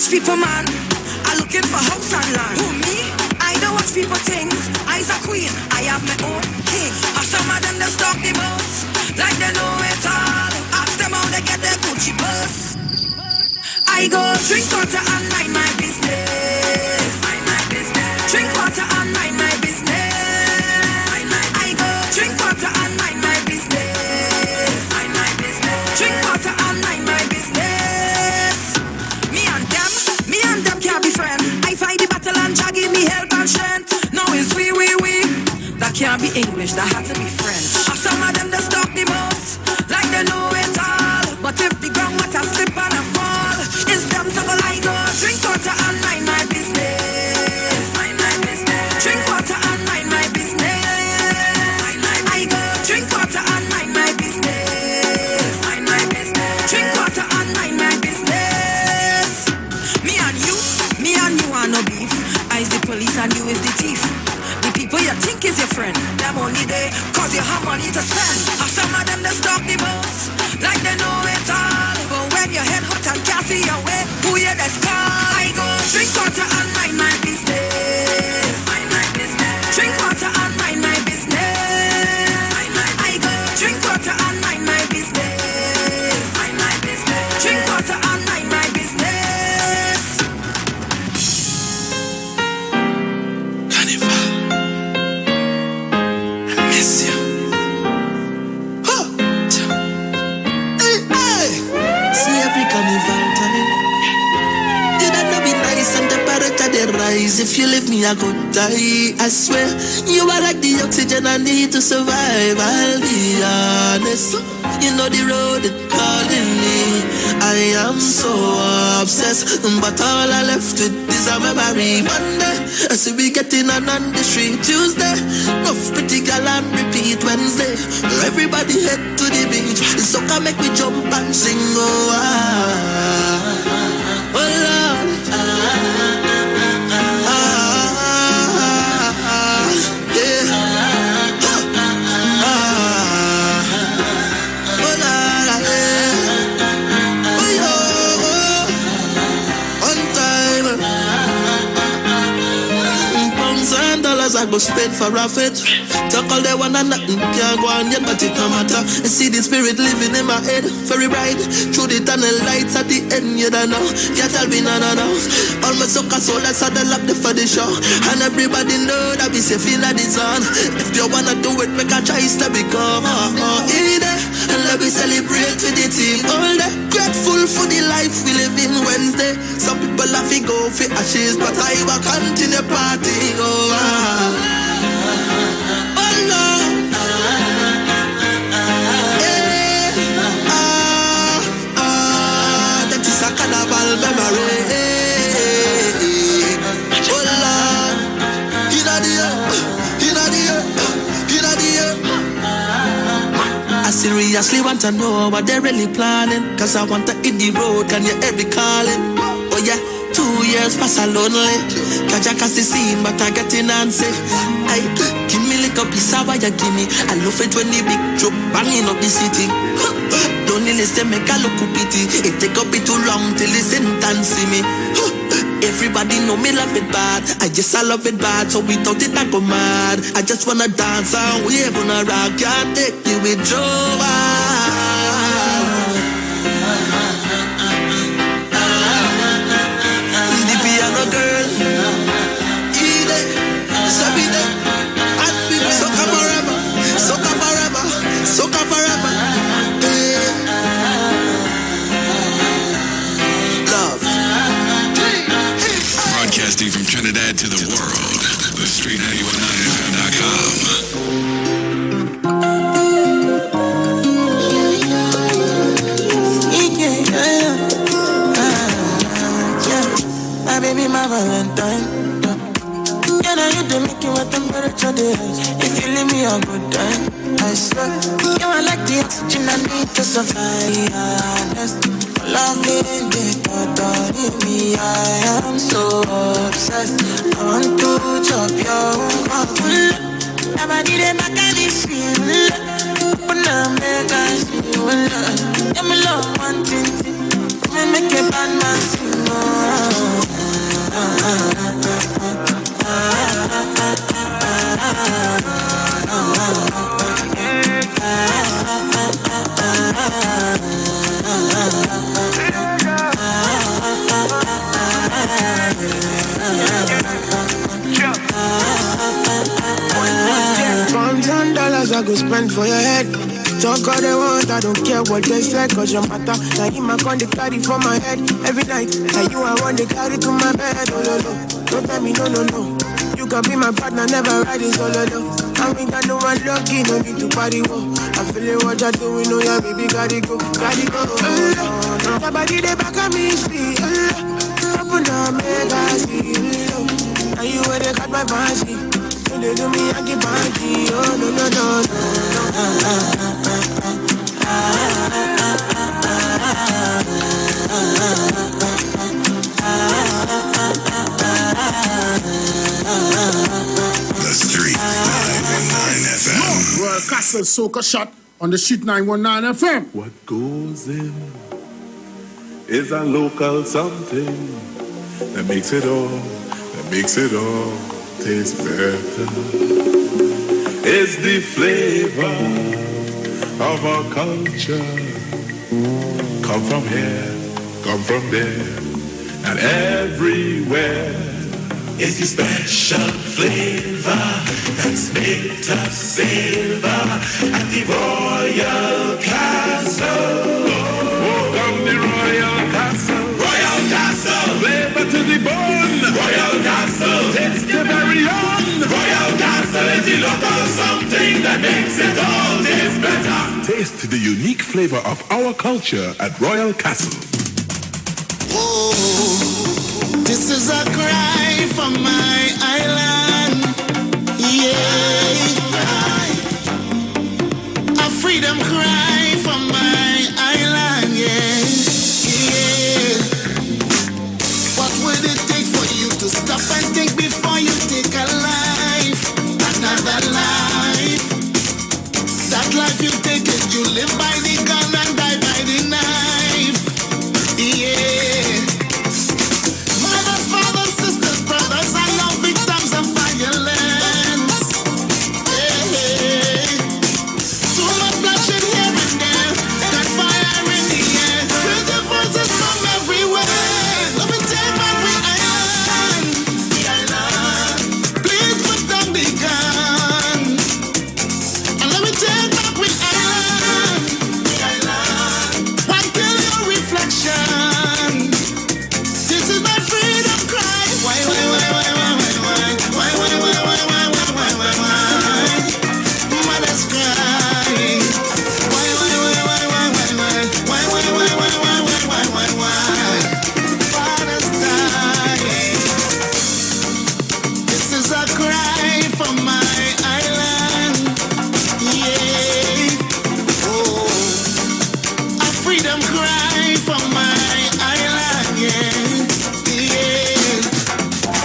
watch people, man. I'm looking for house and land. Who, me? I don't watch people things. I's a queen, I have my own king. Some of them they stalk the most, like they know it all. Ask them how they get their Gucci bus. I go drink water and mind my business. Mind my business. Drink water and mind my business. I go drink water and mind my business. Mind my business. Drink water and mind my business. Me and them can't be friends. I fight the battle and Jah give me help and strength. Now it's we. That can't be English, that has to be French. Some of them they stop the most, like they know it all. But if the ground water slip and I fall, it's them so I go drink water and mind my business. Mind my business. Drink water and mind my business. I go drink water and mind my business. Mind my business. Drink water and mind my business. Me and you are no beef. I is the police and you is the thief. People you think is your friend, them only there cause you have money to spend. Some of them they stalk the most, like they know it all. But when your head hot and can't see your way, who you that's call? I go drink water and mind my business. Mind my business. Drink water and mind my business. I go drink water and mind my business. Mind my business. Drink water and mind my business. Rise. If you leave me, I go die. I swear, you are like the oxygen I need to survive. I'll be honest. You know the road is calling me. I am so obsessed, but all I left with is a memory. Monday, I see we getting on the street. Tuesday, rough pretty girl and repeat. Wednesday, everybody head to the beach. So come make me jump and sing. Oh, Lord. I go spend for a fit. Talk all they want and nothing can't go on yet, but it no matter. I see the spirit living in my head, very bright. Through the tunnel lights at the end, you don't know. Can't tell me no. All my sucker soul that's how they lock the for the show. And everybody know that we say feel like the sun. If you wanna do it, make a choice to become. And let me celebrate with the team all day. Grateful for the life we live in Wednesday. Some people have to go for ashes, but I will continue partying. Oh Lord. That is a carnival memory. Oh Lord. I seriously want to know what they're really planning, cause I want to hit the road, can you hear me calling? Oh yeah, 2 years pass a lonely. Catch the scene, but I get in and say, hey, give me little piece of what you give me. I love it when the big truck banging up the city. Don't listen, make a look pity. It take up it too long till the sentence see me. Everybody know me love it bad. I love it bad, so without it I go mad. I just wanna dance and wave on a rock. Can't take you with Joe. The piano girl, Sabine, soca forever, soca forever, soca forever. Broadcasting from Trinidad to the world, the Street 919fm.com. My baby, my Valentine. Yeah, now you do make it with temperature days. If you leave me a good time, I swear. You are like the oxygen I need to survive. Honest. Loving the thought of me, I am so obsessed. I want to chop your heart. Never did it make any feel. Open up, make us feel. Yeah, me love one thing. Me make a bad man sing. I go spend for your head. Talk all they want, I don't care what they say, cause your matter. Now you my con, they carry for my head every night. Now you I want, they carry to my bed. Oh, no, no, don't tell me no, no, no. You can be my partner, never riding solo, no. I mean, I know I'm lucky, no need to party, whoa. I feel it, what you're doing, oh yeah, baby, gotta go, gotta go. Your body, they back at me, see, open up, make I see, now you where they got my fancy. When they do me, I get banky, oh, no, no, no, no. The Street 919 FM. Royal Castle Soca Shot on the Street 919 FM. What goes in is a local something that makes it all taste better. It's the flavor of our culture. Come from here, come from there, and everywhere. It's the special flavor that's made us savor at the Royal Castle. Welcome the Royal Castle. Royal Castle. Flavor to the bone. Royal Castle. Taste the very own. Royal Castle is the local something that makes it all taste better. Taste the unique flavor of our culture at Royal Castle. Whoa, this is a cry from my island. Yeah, a freedom cry from my island. Yeah, yeah. What would it take for you to stop and think before you take a life? Another life. That life you take it, you live by the gun and die by the knife. Yeah. Mothers, fathers, sisters, brothers, I know victims of violence. Yeah. Too much bloodshed here and there, got fire in the air. Hear the voices from everywhere. Let me take back the island. The island. Please put down the gun. And let me take back the island. The island. Why kill your reflection? This is my freedom cry. Why? Mothers cry. Why? Fathers die. This is a cry from my island. Yeah. Oh, a freedom cry from my island. Yeah.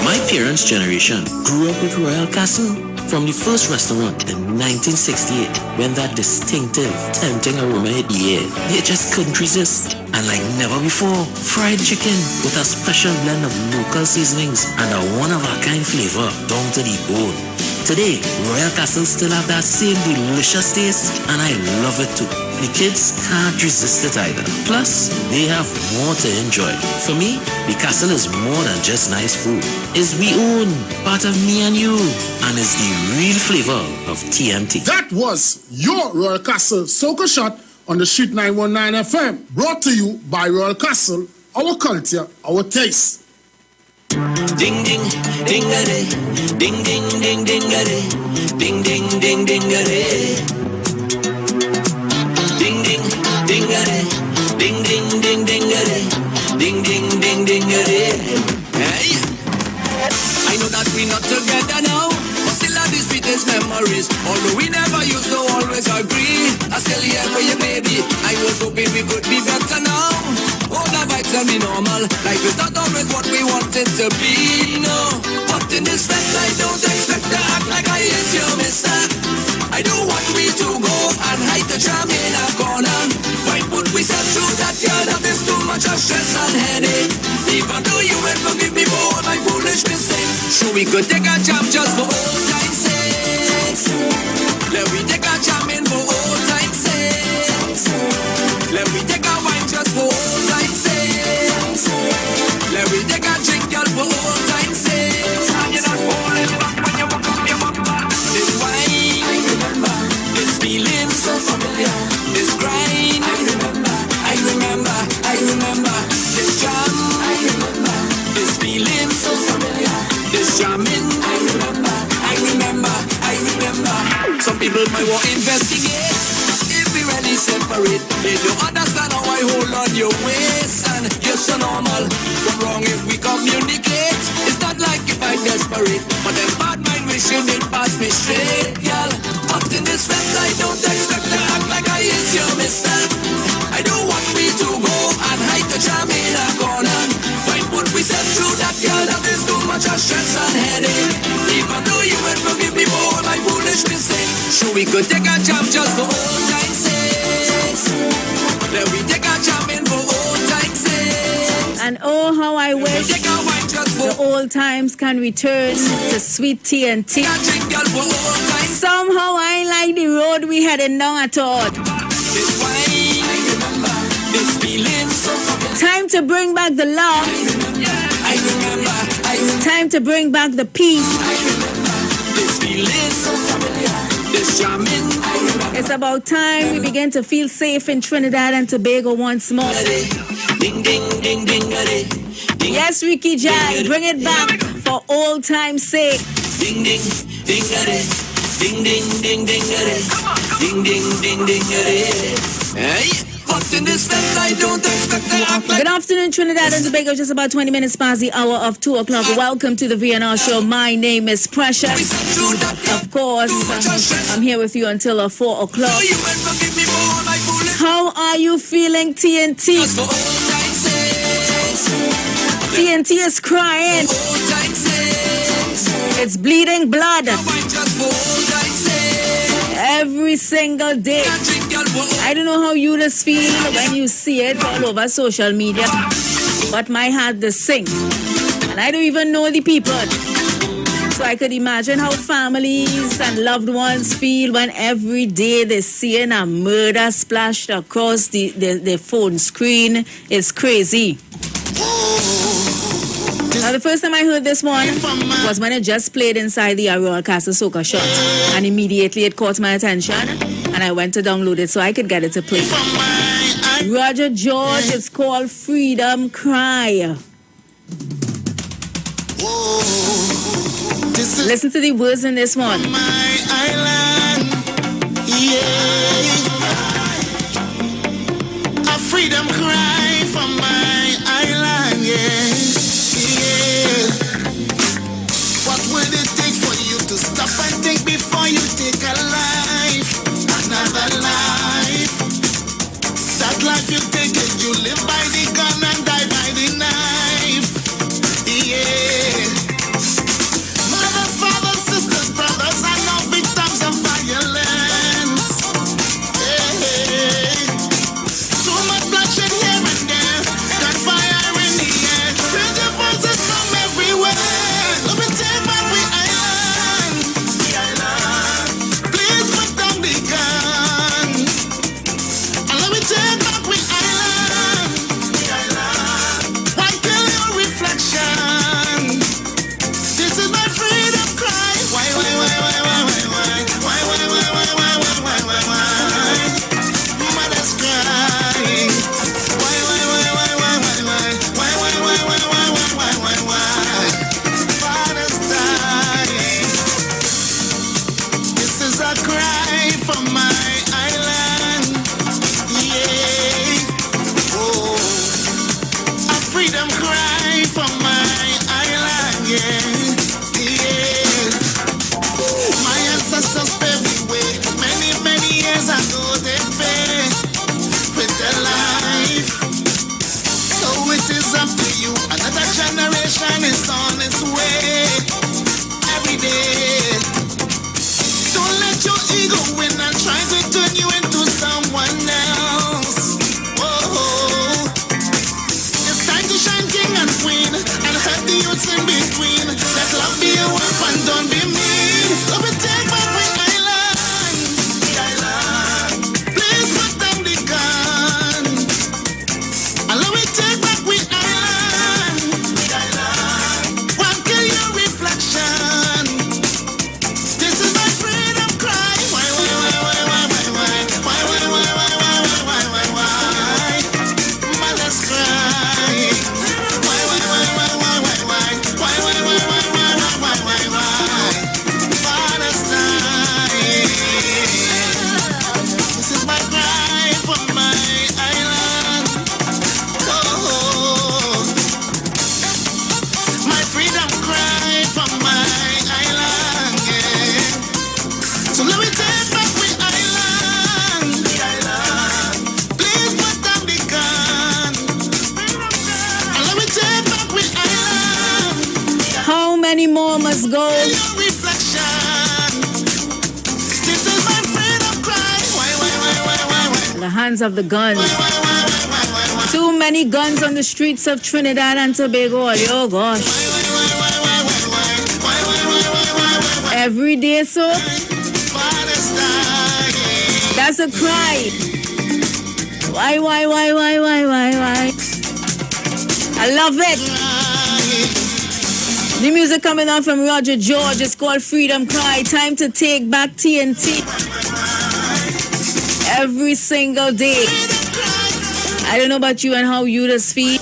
My parents' generation grew up with Royal Castle. From the first restaurant in 1968, when that distinctive, tempting aroma hit the air, they just couldn't resist. And like never before, fried chicken with a special blend of local seasonings and a one-of-a-kind flavor down to the bone. Today, Royal Castle still have that same delicious taste, and I love it too. The kids can't resist it either. Plus, they have more to enjoy. For me, the castle is more than just nice food. It's we own, part of me and you, and it's the real flavor of TMT. That was your Royal Castle Soca Shot on the Street 919 FM. Brought to you by Royal Castle, our culture, our taste. Ding ding ding a day, ding ding ding ding a day, ding ding ding ding a day, ding ding ding a day, ding ding ding ding a day, ding ding ding ding a day. Hey, I know that we're not together now, but still have the sweetest memories. Although we never used to always agree, I still here for you, baby. I was hoping we could be better now. All the vibes are be normal. Life is not always what we want it to be, no. But in this fest, I don't expect to act like I is your mister. I don't want me to go and hide the jam in a corner. Why put we step through that yard? That is too much of stress and headache. Even though you will forgive me for all my foolish mistakes. Sure, we could take a jam just for old time's sake. Let me take a jam in for old time's sake. Let me take a wine just for old time's sake. Let me take a drink, girl, for old time's sake. And you're not falling back when you walk up your back. This wine, I remember. This want investigate if we really separate. Did you understand how I hold on your waist? And you're so normal. What's wrong if we communicate? It's not like if I'm desperate, but them bad mind wishing it pass me straight, girl. But in this fence, I don't expect to act like I is your mister. I don't want me to go and hide the jam in a corner. Find what we said through that, girl. That is too much of stress and headache. Even though you would forgive me for all my foolish mistakes. Sure, we could take a jam just for old time's sake. Then we take a jam in for old time's sake. And oh, how I wish the old times can return to sweet TNT. Somehow I like the road we heading down at all. Time to bring back the love. Time to bring back the peace. It's about time we begin to feel safe in Trinidad and Tobago once more. Yes, Ricky Jazz, bring it back for old time's sake. Ding ding ding ding ding ding ding ding ding ding ding. Hey, but in this fence I don't expect to act like. Good afternoon, Trinidad and Tobago. Just about 20 minutes past the hour of 2 o'clock. Welcome to the VNR show. My name is Precious. Of course, I'm here with you until 4 o'clock. How are you feeling, TNT? TNT is crying. It's bleeding blood every single day. I don't know how you just feel when you see it all over social media, but my heart does sing. And I don't even know the people. So I could imagine how families and loved ones feel when every day they're seeing a murder splashed across the phone screen. It's crazy. Now, the first time I heard this one was when it just played inside the Royal Castle Soca Shot. And immediately it caught my attention. And I went to download it so I could get it to play. Roger George, it's called Freedom Cry. Listen to the words in this one. My island, yeah. A freedom cry from my island, yeah. What will it take for you to stop and think before you take a life? Another life. That life you take it, you live by the gun and die by the knife. Yeah. Mothers, fathers, sisters, brothers are now victims of violence. Hey. Too much bloodshed here and there, gunfire in the air. Hear the voices from everywhere. Let me take back the island. The island. Please put down the gun. And let me take back the island. The island. Why kill your reflection? This is my freedom cry. Why? Mothers crying. Why? Fathers dying. This is a cry from my island. Yeah. Oh, a freedom cry from my island. Yeah. My ancestors paved the way. Many years ago they paid with their life. So it is up to you. Another generation is on its way. Every day. Don't let your ego win and try to turn you into someone else. Oh, it's time to shine king and queen. many more must go? Your reflection. This is my freedom cry. Why? In the hands of the guns. Too many guns on the streets of Trinidad and Tobago. Oh gosh. Every day, so that's a cry. Why? I love it. The music coming on from Roger George. It's called Freedom Cry. Time to take back TNT. Every single day. I don't know about you and how you just feel,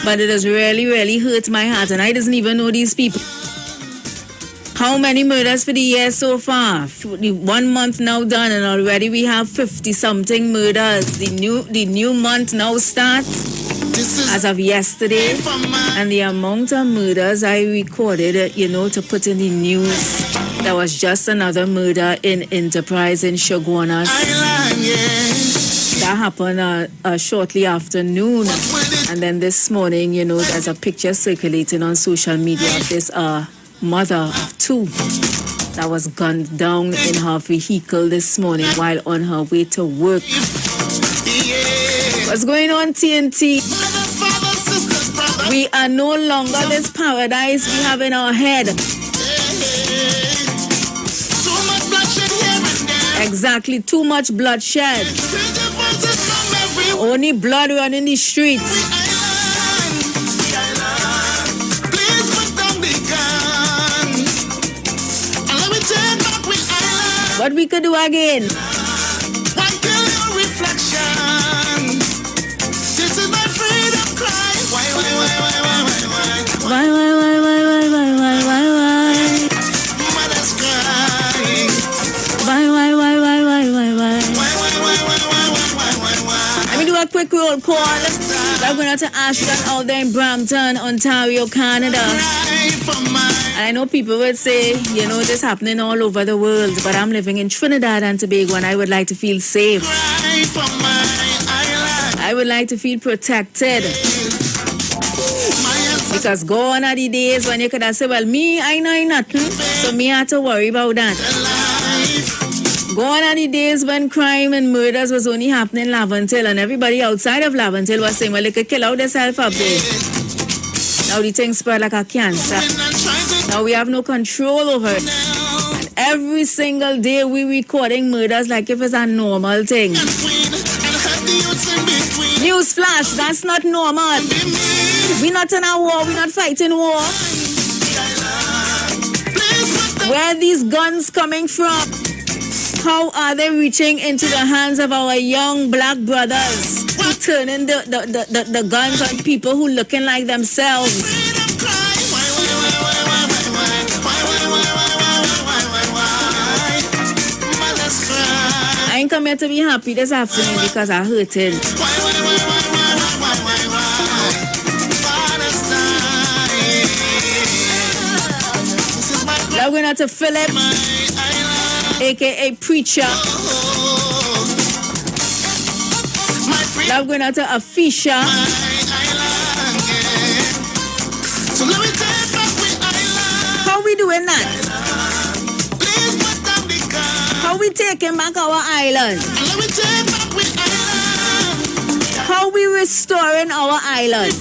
but it has really, really hurt my heart. And I doesn't even know these people. How many murders for the year so far? 1 month now done, and already we have 50-something murders. The new month now starts as of yesterday, and the amount of murders I recorded, to put in the news. There was just another murder in Enterprise in Shoguanas. That happened shortly after noon. And then this morning, there's a picture circulating on social media of this mother of two that was gunned down in her vehicle this morning while on her way to work. What's going on, TNT? We are no longer this paradise we have in our head. Exactly, too much bloodshed. Only blood running the streets. What we could do again? Why kill your reflection? This is my freedom cry. Why? Why? Mother's crying. Why? Let me do a quick roll call. I'm going to Ashton out there in Brampton, Ontario, Canada. And I know people would say, this happening all over the world, but I'm living in Trinidad and Tobago and I would like to feel safe. I would like to feel protected. Because gone are the days when you could have said, well, me, I know nothing, so me have to worry about that. Gone are the days when crime and murders was only happening in Laventille and everybody outside of Laventille was saying, well, they could kill out themselves up there. Now the thing spread like a cancer. Now we have no control over it. And every single day we recording murders like if it's a normal thing. News flash, that's not normal. We're not in a war, we're not fighting war. Where are these guns coming from? How are they reaching into the hands of our young black brothers who turning the guns on people who looking like themselves? I ain't come here to be happy this afternoon because I hurt it. Now we're going to Philip, aka Preacher. Now we're going to Afisha. How we doing that? How we taking back our island? How we restoring our island?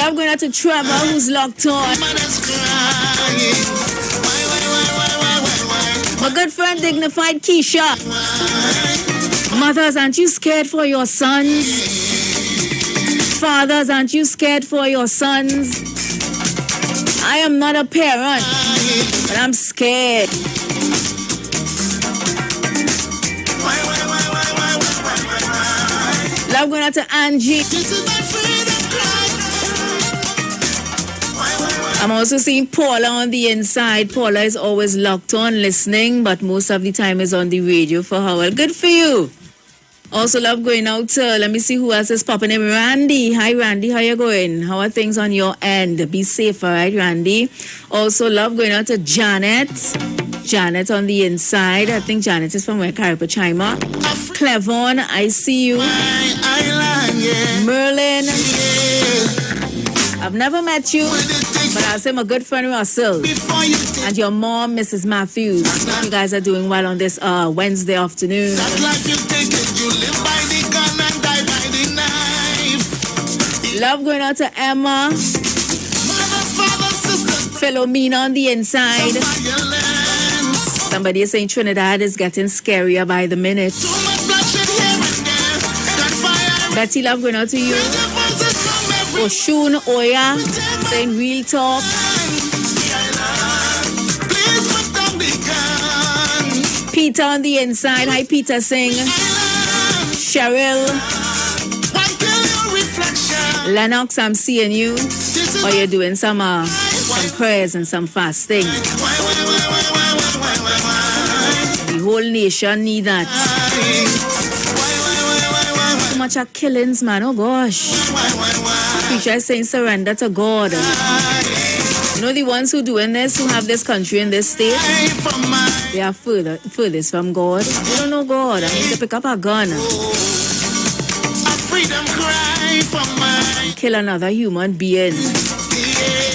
I'm going to Trevor, who's locked on. My good friend, Dignified Keisha. Mothers, aren't you scared for your sons? Fathers, aren't you scared for your sons? I am not a parent, but I'm scared. I'm going to Angie. I'm also seeing Paula on the inside. Paula is always locked on listening, but most of the time is on the radio for her. Well, good for you. Also love going out to, let me see who else is popping in. Randy. Hi, Randy. How you going? How are things on your end? Be safe, all right, Randy? Also love going out to Janet. Janet on the inside. I think Janet is from where Caripachima. Clevon, I see you. Merlin. I've never met you, but I'll say my good friend Russell and your mom, Mrs. Matthews. You guys are doing well on this Wednesday afternoon. Love going out to Emma. Philomena on the inside. Somebody is saying Trinidad is getting scarier by the minute. Betty, love going out to you. Oshun Oya saying real talk. Peter on the inside. Hi, Peter Singh. Cheryl. Lennox, I'm seeing you. Or you're doing some prayers and some fasting. The whole nation need that. Too much of killings, man. Oh gosh. Preacher is saying surrender to God. You know the ones who doing this, who have this country in this state, they are furthest from God. They don't know God. I mean, they pick up a gun. Kill another human being.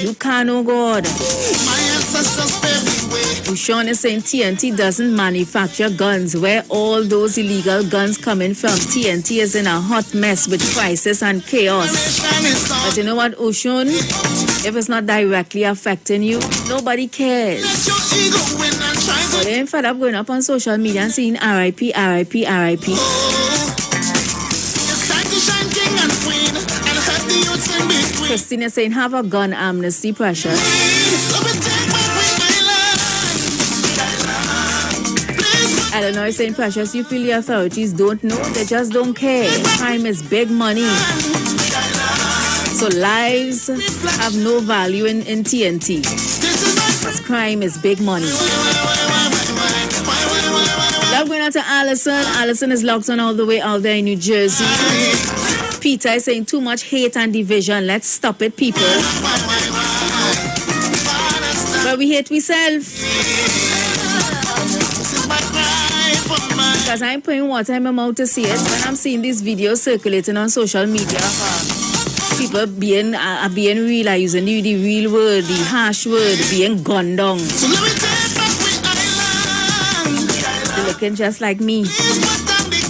You can't know God. Ushan is saying TNT doesn't manufacture guns. Where all those illegal guns coming from? TNT is in a hot mess with crisis and chaos. But you know what, Ushan? If it's not directly affecting you, nobody cares. But they're fed up going up on social media and saying RIP, RIP, RIP. Christina saying have a gun amnesty, Precious. Eleanor is saying, Precious, you feel the authorities don't know? They just don't care. Crime is big money. So lives have no value in TNT. Because crime is big money. Love going out to Allison. Allison is locked on all the way out there in New Jersey. Peter is saying too much hate and division. Let's stop it, people. But we hate ourselves. Because I'm putting water in my mouth to see it. When I'm seeing these videos circulating on social media, people being real, using the real word, the harsh word, being gunned down. They're looking just like me.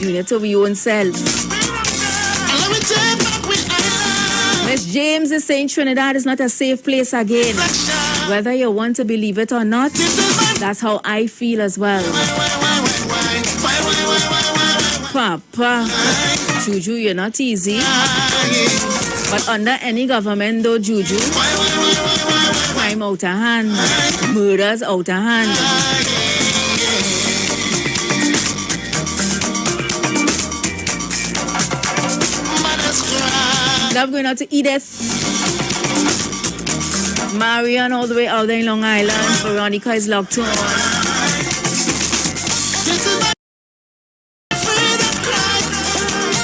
Doing it to your own self. Miss James is saying Trinidad is not a safe place again. Whether you want to believe it or not, that's how I feel as well. Papa, Juju, you're not easy. But under any government though, Juju, crime out of hand, murders out of hand. Love going out to Edith. Marian all the way out there in Long Island. Veronica is locked on.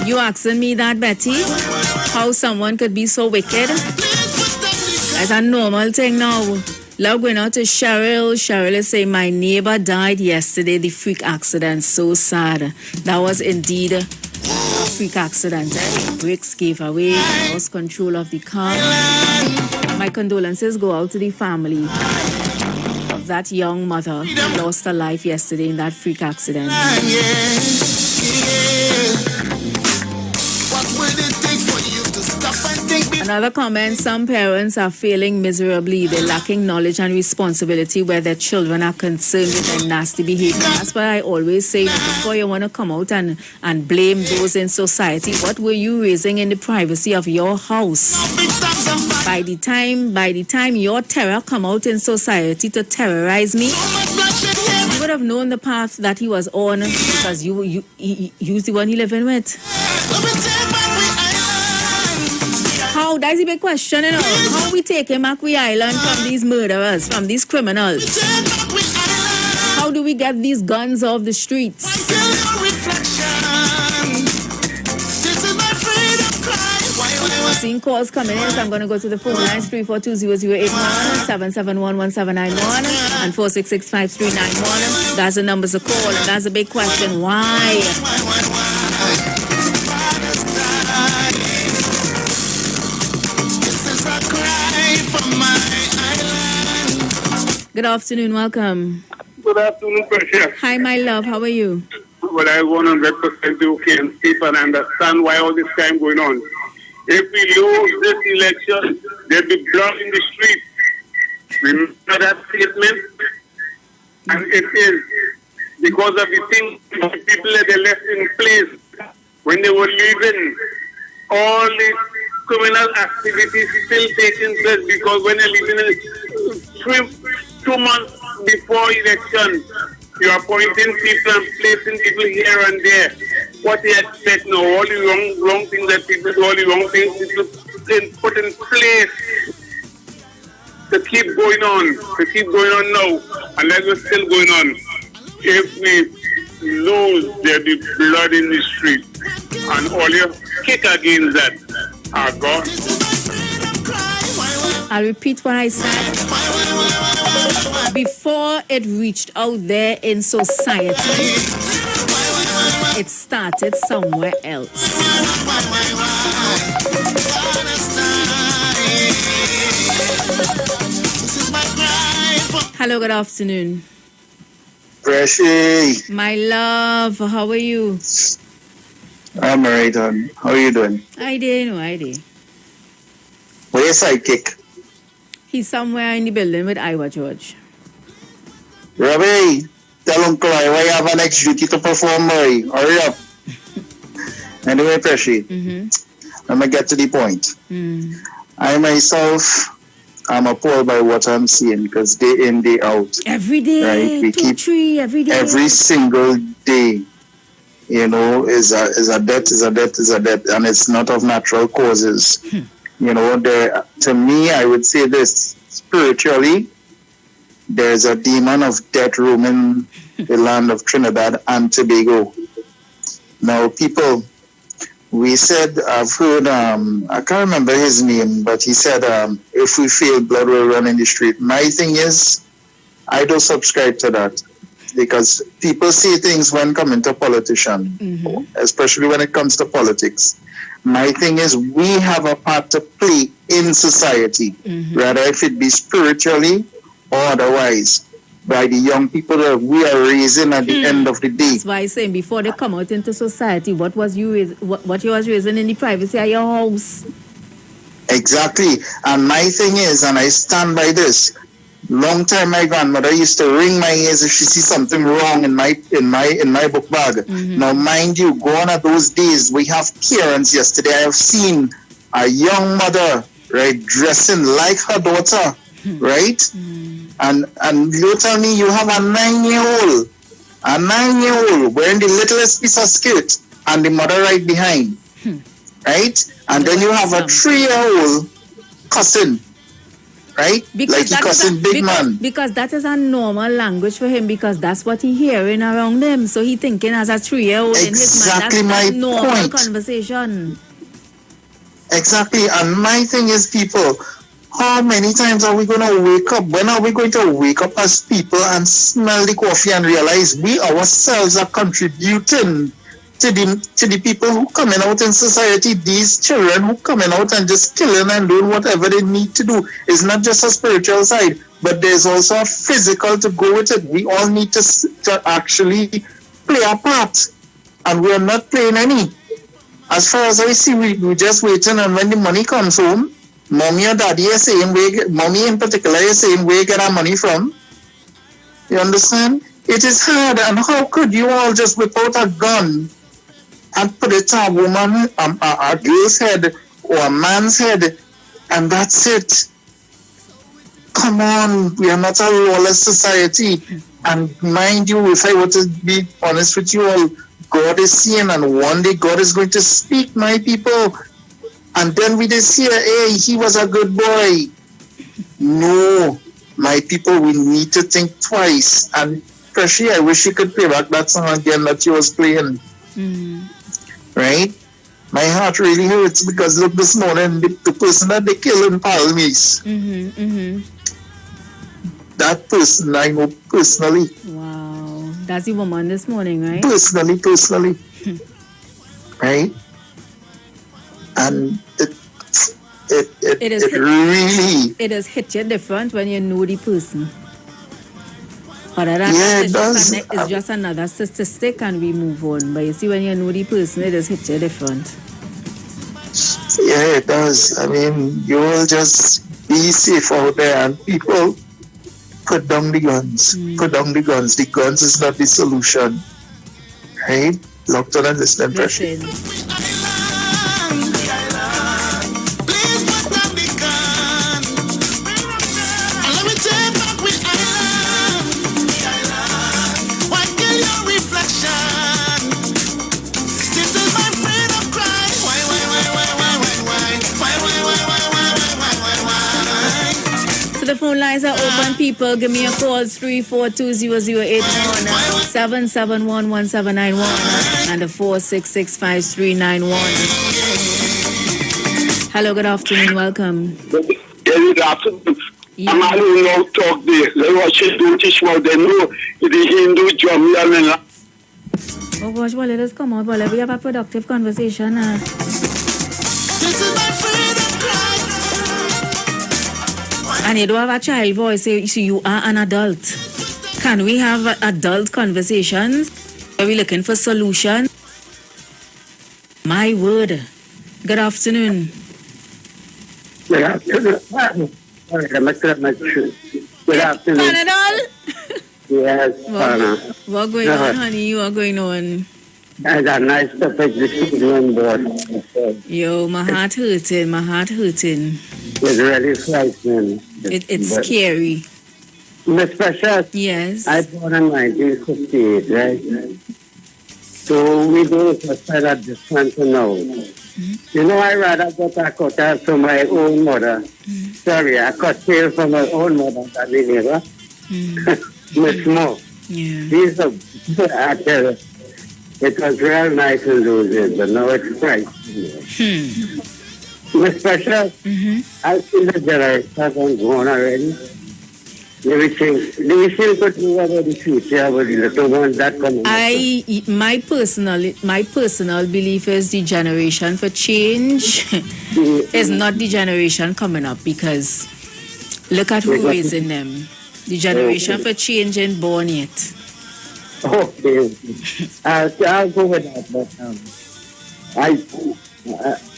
You asking me that, Betty? How someone could be so wicked? That's a normal thing now. Love going out to Cheryl. Cheryl is saying, my neighbor died yesterday. The freak accident. So sad. That was indeed a freak accident. Brakes gave away. Lost control of the car. My condolences go out to the family of that young mother who lost her life yesterday in that freak accident. Another comment, some parents are failing miserably. They're lacking knowledge and responsibility where their children are concerned with their nasty behavior. That's why I always say, before you want to come out and blame those in society, what were you raising in the privacy of your house? By the time your terror come out in society to terrorize me, you would have known the path that he was on because you's the one he living with. How? That's a big question, you know. How we taking back we island from these murderers, from these criminals? How do we get these guns off the streets? seeing calls coming in, so I'm going to go to the phone lines 3420081, 7711791, and 4665391. That's the numbers to call, and that's a big question. Why? Good afternoon, welcome. Good afternoon, Precious. Hi, my love, how are you? Well, I 100% okay and sleep and understand why all this time going on. If we lose this election, there'll be blood in the street. Remember that statement? And it is because of the things the people that they left in place when they were leaving. All the criminal activities still taking place because when they're leaving 2 months before election, you're appointing people and placing people here and there. What do you expect now? All the wrong things that people do, all the wrong things people put in place to keep going on now, and that is still going on. If we lose, there'll be blood in the street, and all your kick against that are gone. I'll repeat what I said. Before it reached out there in society, it started somewhere else. Hello, good afternoon. Freshie. My love, how are you? I'm alright, hon. How are you doing? I did. Where's your sidekick? He's somewhere in the building with IWER, George. Robbie, tell Uncle I have an next duty to perform, boy. Hurry up. Anyway, Freshie, let me get to the point. I myself, I'm appalled by what I'm seeing because day in, day out. Every day, right? We keep every day. Every single day, you know, is a death, and it's not of natural causes. You know, to me, I would say this, spiritually, there's a demon of death roaming the land of Trinidad and Tobago. Now, people, we said, I've heard, I can't remember his name, but he said, if we feel blood will run in the street. My thing is, I don't subscribe to that because people say things when coming to politician, especially when it comes to politics. My thing is, we have a part to play in society, whether if it be spiritually or otherwise, by the young people that we are raising at the end of the day. That's why I'm saying before they come out into society, what you was raising in the privacy of your house. Exactly. And my thing is, and I stand by this, long time my grandmother used to ring my ears if she sees something wrong in my book bag. Now mind you, gone are those days. We have parents. Yesterday I have seen a young mother, right, dressing like her daughter, right? And you tell me you have a 9-year-old wearing the littlest piece of skirt and the mother right behind, right? And then you have a 3-year-old cousin, right? Because like he cussing big man. Because that is a normal language for him because that's what he hearing around him. So he thinking as a 3-year-old in his mind, that's normal point. Conversation. Exactly. And my thing is, people, how many times are we going to wake up? When are we going to wake up as people and smell the coffee and realize we ourselves are contributing to the people who coming out in society, these children who coming out and just killing and doing whatever they need to do. It's not just a spiritual side, but there's also a physical to go with it. We all need to actually play a part, and we're not playing any. As far as I see, we're just waiting, and when the money comes home, mommy or daddy is saying, mommy in particular is saying, where you get our money from? You understand? It is hard, and how could you all just whip out a gun and put it to a woman, a girl's head or a man's head, and that's it? Come on, we are not a lawless society. And mind you, if I were to be honest with you all, God is seeing, and one day God is going to speak, my people. And then we just hear, hey, he was a good boy. No, my people, we need to think twice. And Precious, I wish you could play back that song again that you was playing. Right? My heart really hurts because look, this morning the person that they killed in Palmis, that person I know personally. Wow, that's the woman this morning, right? Personally, right? And it really... It has hit you different when you know the person. Other than yeah, it that, does. It's just another statistic and we move on. But you see, when you know the person, it has hit you different. Yeah, it does. I mean, you will just be safe out there, and people put down the guns. Put down the guns. The guns is not the solution. Right? Locked on and listening. Listen. The phone lines are open, people. Give me a call, 342-0081, 771-1791, and the 466-5391. Hello, good afternoon, welcome. Good afternoon. Yeah. I'm alone now talk there. They watch it, don't teach what they know. The Hindu drum, oh gosh, well, let us come out. Well, we have a productive conversation. And you don't have a child voice, so you are an adult. Can we have adult conversations? Are we looking for solutions? My word. Good afternoon. Good afternoon. Good afternoon. Panadol? Yes, What going on, honey? What going on? That's a nice topic this evening, boy. Yo, my heart hurting. It's really frightening. It's scary. Miss Precious? Yes. I born in 1958, right? So we don't consider that different now. You know, I rather get a cut from my own mother. Sorry, I cut tail from my own mother than the neighbor. Much more. Yeah. These are, I tell you, it was real nice in those days, but now it's frightening. Miss Precious, I see the generation has gone already. They will still put me over the future with the little ones that come. My personal belief is the generation for change is not the generation coming up, because look at who raising them. The generation for change ain't born yet. Okay. I'll go with that, but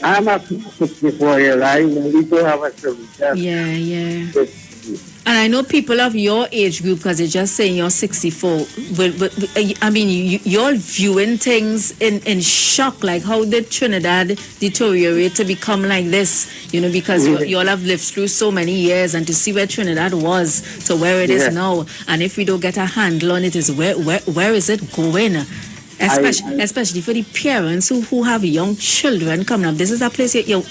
I'm a 64-year-old. I really don't have a solution. Yeah. And I know people of your age group, because they're just saying you're 64. But I mean, you're viewing things in shock. Like, how did Trinidad deteriorate to become like this? You know, because you all have lived through so many years, and to see where Trinidad was to where it is now. And if we don't get a handle on it, is where is it going? Especially for the parents who have young children coming up. This is a place you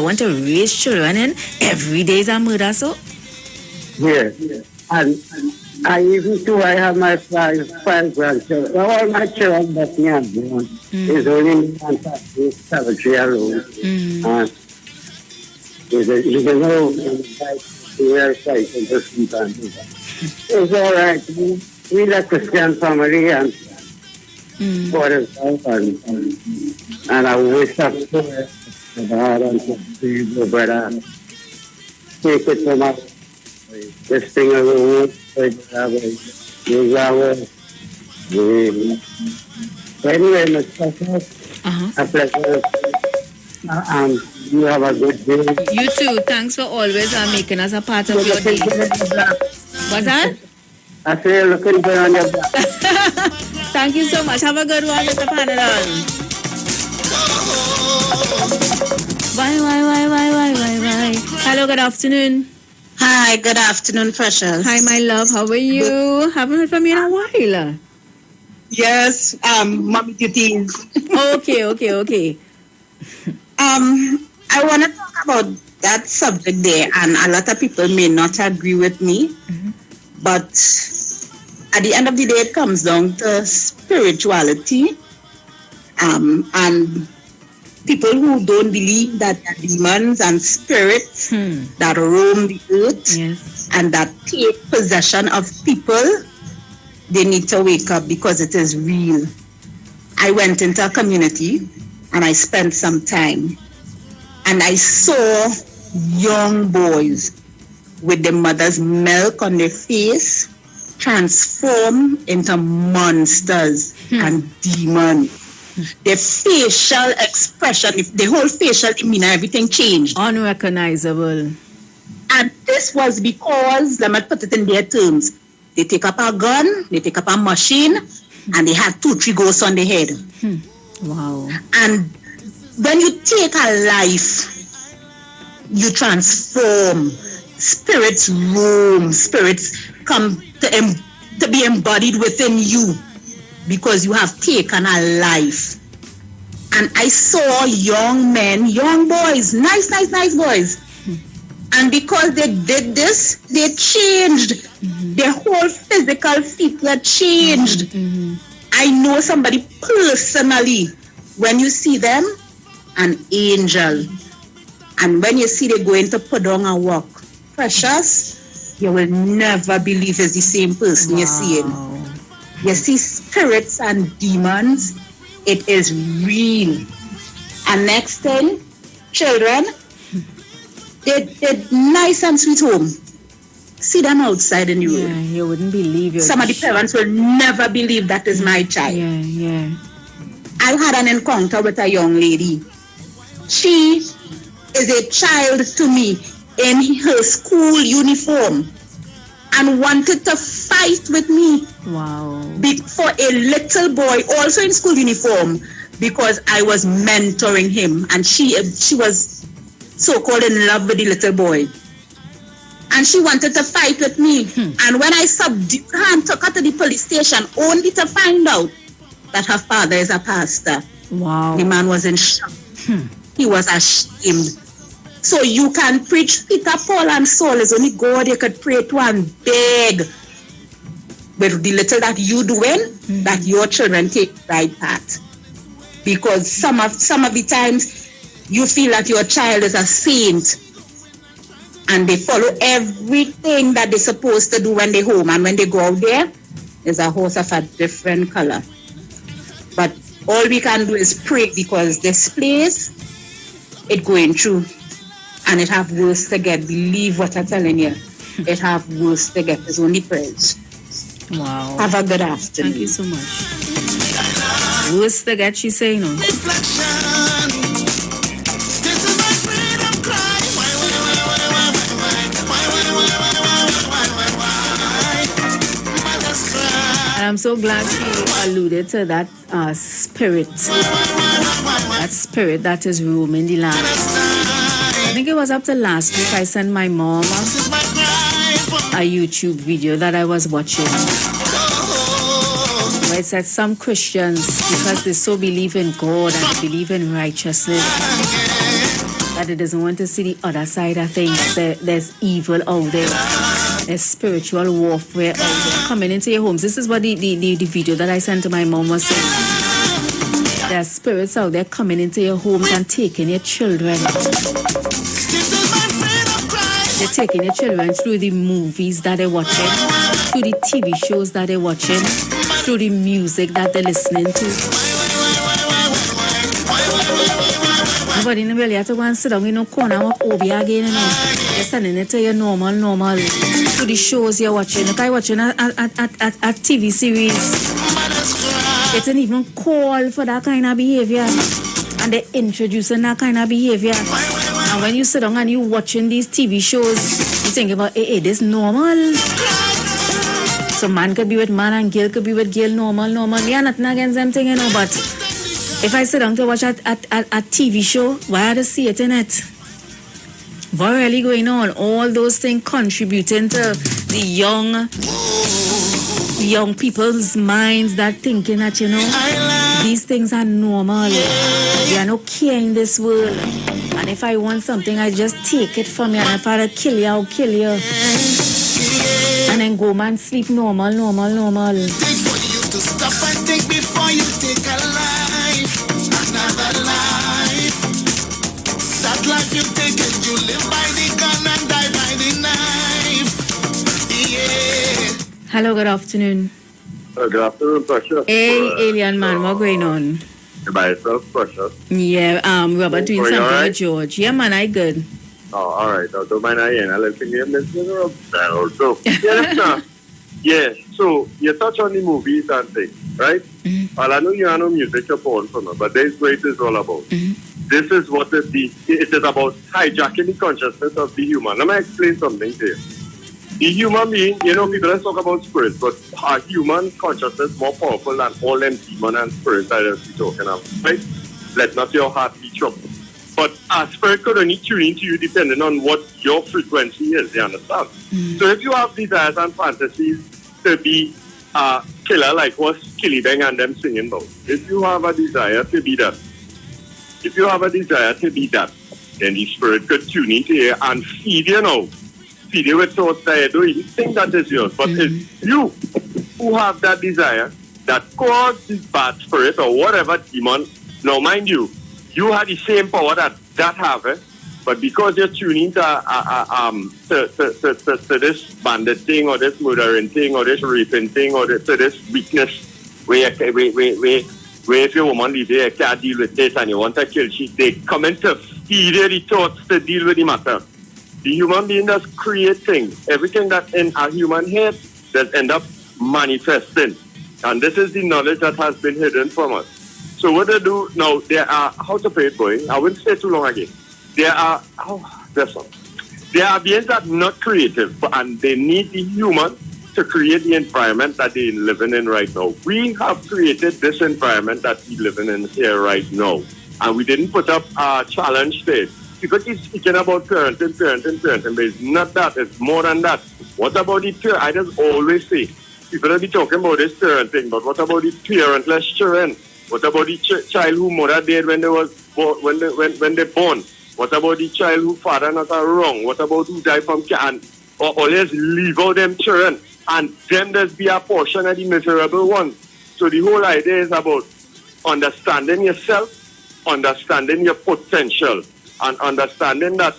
want to raise children in. Every day is a murder, so. Yeah. And I even too, I have my five grandchildren. All my children that me have born is only me and 7-year-old. You know, it's all right. We like Christian family and for himself, and I wish up to it. God and to brother, take it from us. This thing of the wood, anyway, Ms. Precious, a pleasure. You have a good day. You too. Thanks for always making us a part of your day. What's that? I say you're looking good on your back. Thank you so much. Have a good one, Mr. Panadol. Why? Hello, good afternoon. Hi, good afternoon, Precious. Hi, my love. How are you? Haven't heard from you in a while. Yes, mommy duties. Okay. I want to talk about that subject there, and a lot of people may not agree with me, but at the end of the day, it comes down to spirituality, and people who don't believe that there are demons and spirits that roam the earth and that take possession of people, they need to wake up because it is real. I went into a community and I spent some time and I saw young boys with their mother's milk on their face transform into monsters and demons. Their facial expression, the whole facial demeanor, everything changed. Unrecognizable. And this was because, let me put it in their terms, they take up a gun, they take up a machine, and they had 2-3 ghosts on their head. Wow. And when you take a life, you transform. Spirits roam, spirits come to be embodied within you because you have taken a life. And I saw young men, young boys, nice boys. And because they did this, they changed. Their whole physical feature changed. I know somebody personally, when you see them, an angel. And when you see they going to put on a walk, precious, you will never believe it's the same person you're seeing. You see spirits and demons, it is real. And next thing, children, they're nice and sweet home. See them outside in the road. Yeah, you wouldn't believe it. Some of the parents will never believe that is my child. Yeah. I had an encounter with a young lady. She is a child to me in her school uniform and wanted to fight with me. Wow. For a little boy, also in school uniform, because I was mentoring him and she was so-called in love with the little boy. And she wanted to fight with me. And when I subdued her and took her to the police station, only to find out that her father is a pastor. Wow. The man was in shock. He was ashamed. So you can preach Peter, Paul, and Saul. It's only God you could pray to and beg. But the little that you doing, that your children take right path. Because some of the times you feel that your child is a saint and they follow everything that they're supposed to do when they're home, and when they go out there, it's a horse of a different color. But all we can do is pray, because this place, it going through. And it have worse to get. Believe what I'm telling you. It have worse to get. It's only prayers. Wow. Have a good afternoon. Thank you so much. Worse to get, she saying no. And I'm so glad she alluded to that spirit. That spirit that is roaming the land. I think it was up to last week I sent my mom a YouTube video that I was watching where it said some Christians, because they so believe in God and believe in righteousness, that it doesn't want to see the other side of things. There's evil out there. There's spiritual warfare out there coming into your homes. This is what the video that I sent to my mom was saying. There's spirits out there coming into your homes and taking your children. They're taking your children through the movies that they're watching, through the TV shows that they're watching, through the music that they're listening to. Nobody really have to go and sit down in no corner and walk over again, you know. You're sending it to your normal, through the shows you're watching. If I'm watching a TV series, it doesn't even call for that kind of behavior. And they're introducing that kind of behavior. And when you sit down and you're watching these TV shows, you think about, hey, this normal. So man could be with man and girl could be with girl, normal. Yeah, nothing against them thing, you know, but if I sit down to watch a TV show, why do I see it in it? What really going on? All those things contributing to the young people's minds that thinking that, you know, these things are normal. There are no care in this world. And if I want something, I just take it from you. And if I kill you, I'll kill you. And then go man sleep normal. Take for you to stop and think before you take a life, another life. Hello, good afternoon. Good afternoon, Precious. Hey, alien man, what going on? By yourself, Precious. Yeah, Robert doing something right? with George. Yeah, man, I good. Oh, all right. I don't mind again. I'll let you know. So, yes, yeah, so you touch on the movies and things, right? Mm-hmm. Well, I know you are no music you're born from, but this is what it is all about. Mm-hmm. This is what it is about hijacking the consciousness of the human. Let me explain something to you. The human being, you know, people talk about spirits, but our human consciousness is more powerful than all them demon and spirits that we're talking about, right? Let not your heart be troubled. But a spirit could only tune into you depending on what your frequency is, you understand? Mm. So if you have desires and fantasies to be a killer like what Killy Bang and them singing about, if you have a desire to be that, then the spirit could tune into you and feed you now. Feed you with thoughts that you don't even think that is yours. But it's you who have that desire that caused this bad spirit or whatever demon. Now, mind you, you had the same power that have, but because you're tuning to this bandit thing or this murdering thing or this raping thing or to this weakness where if your woman leaves you can't deal with this and you want to kill, they come in to feed you the thoughts to deal with the matter. The human being does create things. Everything that in a human head that end up manifesting. And this is the knowledge that has been hidden from us. So what they do now, there are, how to pay it, boy? I wouldn't stay too long again. There are beings that are not creative, and they need the human to create the environment that they're living in right now. We have created this environment that we're living in here right now, and we didn't put up a challenge to it. People keep speaking about parenting, but it's not that. It's more than that. What about the parent? I just always say, people will be talking about this parenting, but what about the parentless children? What about the child who mother died when they was when they born? What about the child who father not wrong? What about who died from cancer? Or always leave out them children and them just be a portion of the miserable ones. So the whole idea is about understanding yourself, understanding your potential, and understanding that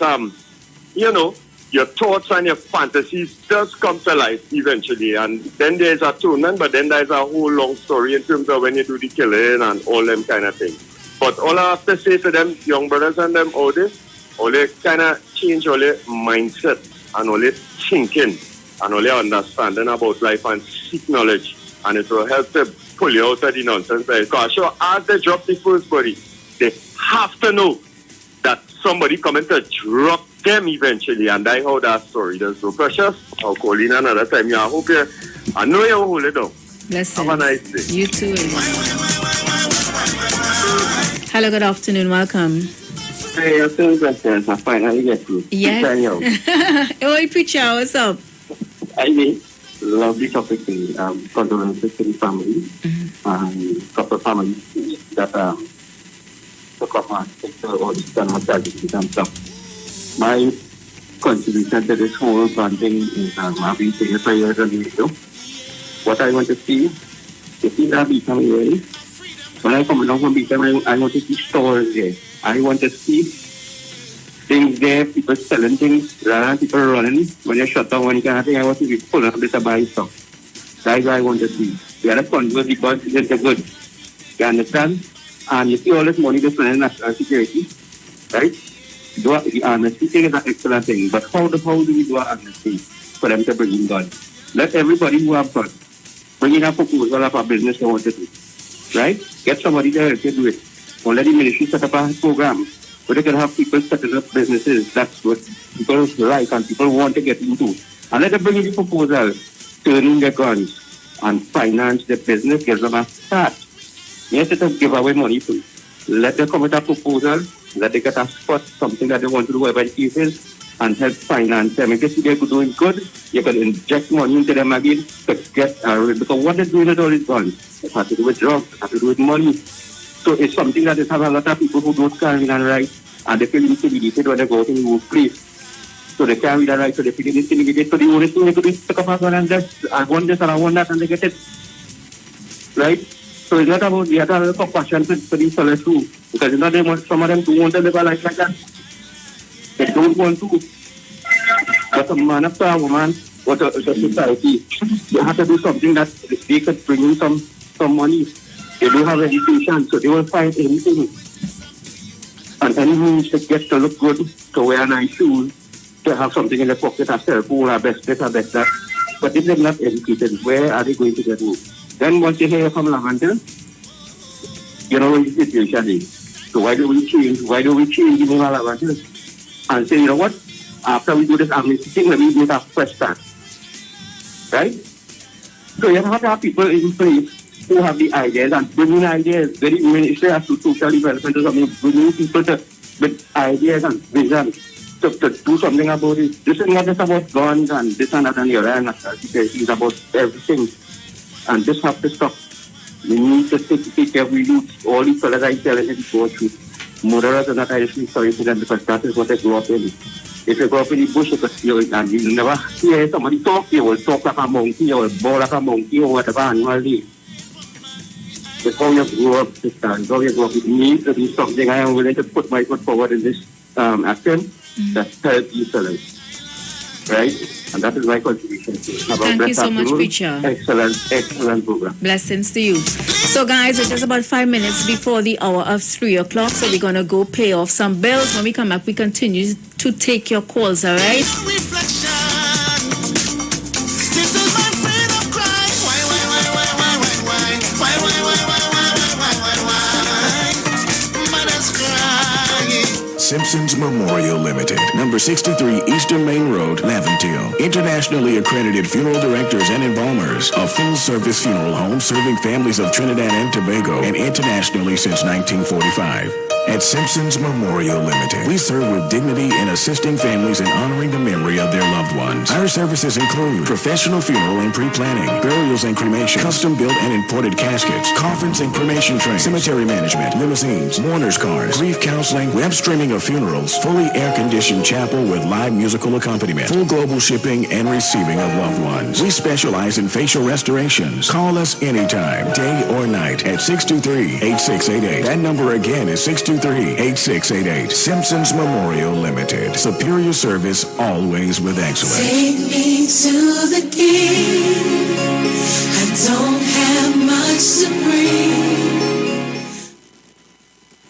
your thoughts and your fantasies does come to life eventually. And then there's atonement, but then there's a whole long story in terms of when you do the killing and all them kind of things. But all I have to say to them, young brothers and them, all they kind of change all their mindset and all their thinking and all their understanding about life and seek knowledge. And it will help to pull you out of the nonsense. Because sure, as they drop the first body, they have to know that somebody coming to drop them eventually, and I how that story does. So Precious, I'll call in another time. I hope I know you'll hold it down. Blessings. Have a nice day. You too. Hello, good afternoon. Welcome. Hey, I'm feeling Precious. I finally get you. Yes. Oi, preacher, what's up? I mean, lovely topic to me. Condolences to the family and couple families that took up and take all this kind of tragedy and stuff. My contribution to this whole bonding is I've been saying it for years on the radio. What I want to see, you see that become ready. When I come along from become, I want to see stores there. I want to see things there, people selling things, rather than people running. When you shut down one kind of thing, I want to be full of this to buy stuff. That's what I want to see. We are a convert because it's good. You understand? And you see all this money they spend in national security, right? The amnesty thing is an excellent thing, but how do we do an amnesty for them to bring in guns? Let everybody who have guns bring in a proposal of a business they want to do, right? Get somebody to help you do it. Or let the ministry set up a program where they can have people setting up businesses. That's what people like and people want to get into. And let them bring in the proposal, turn in their guns and finance the business, give them a start. Yes, it will give away money to. Let them come with a proposal, let they get a spot, something that they want to do, whatever it is, and help finance them. If you see they're doing good, you can inject money into them again to get because what they're doing with all these guns, it has to do with drugs, it has to do with money. So it's something that is have a lot of people who don't carry and right, and they feel intimidated when they go to the workplace. So they carry that right, so they feel intimidated. So the only thing they could do is pick up a gun and just, I want this and I want that, and they get it. Right? So it's not about the other compassion for these fellas too. Because you know they want, some of them don't want to live a life like that. They don't want to. But a man after a woman what a society. They have to do something that they could bring in some money. They don't have education, so they will find anything. And any means to get to look good, to wear nice shoes, to have something in their pocket, a cell phone, a best that. But if they're not educated, where are they going to get it? Then once you hear from Lavender, you know what the situation is. So why do we change? Why do we change even Lavender? And say, you know what? After we do this amnesty thing, let me do that question. Right? So you have to have people in place who have the ideas and bringing ideas. Very Ministry of Social Development or something, bringing people with ideas and vision to do something about it. This is not just about guns and this and that and the other. It's about everything. And this has to stop. We need to take care of the youth. All these fellas I tell them to go through. Murderers are not, I feel sorry for them because that is what they grew up in. If you grow up in the bush, and you never hear somebody talk, you will talk like a monkey, you will bawl like a monkey, or whatever animal it is. That's how you grow up, sister. That's how you grow up. It needs to be something. I am willing to put my foot forward in this action that helps you fellas. Right? And that is my contribution. Thank you so much, Preacher. Excellent program. Blessings to you. So, guys, it's just about 5 minutes before the hour of 3 o'clock. So, we're going to go pay off some bills. When we come back, we continue to take your calls, all right? Simpsons Memorial Limited, number 63 Eastern Main Road, Laventille. Internationally accredited funeral directors and embalmers. A full-service funeral home serving families of Trinidad and Tobago and internationally since 1945. At Simpsons Memorial Limited, we serve with dignity in assisting families and honoring the memory of their loved ones. Our services include professional funeral and pre-planning, burials and cremation, custom-built and imported caskets, coffins and cremation trays, cemetery management, limousines, mourners cars, grief counseling, web streaming of funerals, fully air-conditioned chapel with live musical accompaniment, full global shipping and receiving of loved ones. We specialize in facial restorations. Call us anytime, day or night, at 623-8688. That number again is 623-8688. Simpsons Memorial Limited. Superior service, always with excellence. Take me to the king. I don't have much to bring.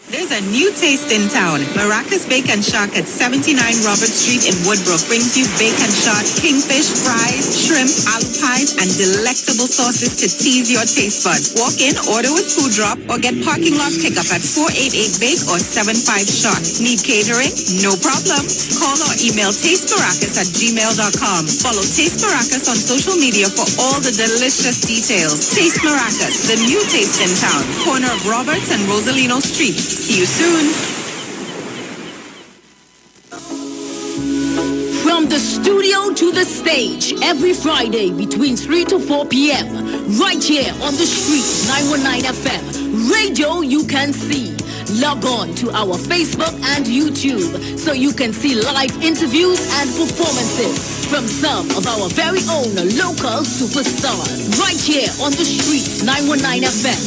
There's a new taste in town. Maracas Bacon Shack at 79 Robert Street in Woodbrook brings you bacon shack, kingfish, fries, shrimp, aloo pies, and delectable sauces to tease your taste buds. Walk in, order with food drop, or get parking lot pickup at 488 Bake or 75 Shot. Need catering? No problem. Call or email tastemaracas@gmail.com. Follow Taste Maracas on social media for all the delicious details. Taste Maracas, the new taste in town. Corner of Roberts and Rosalino Streets. See you soon. From the studio to the stage, every Friday between 3 to 4 p.m. Right here on the street, 919 FM. Radio you can see. Log on to our Facebook and YouTube so you can see live interviews and performances from some of our very own local superstars. Right here on the street, 919 FM.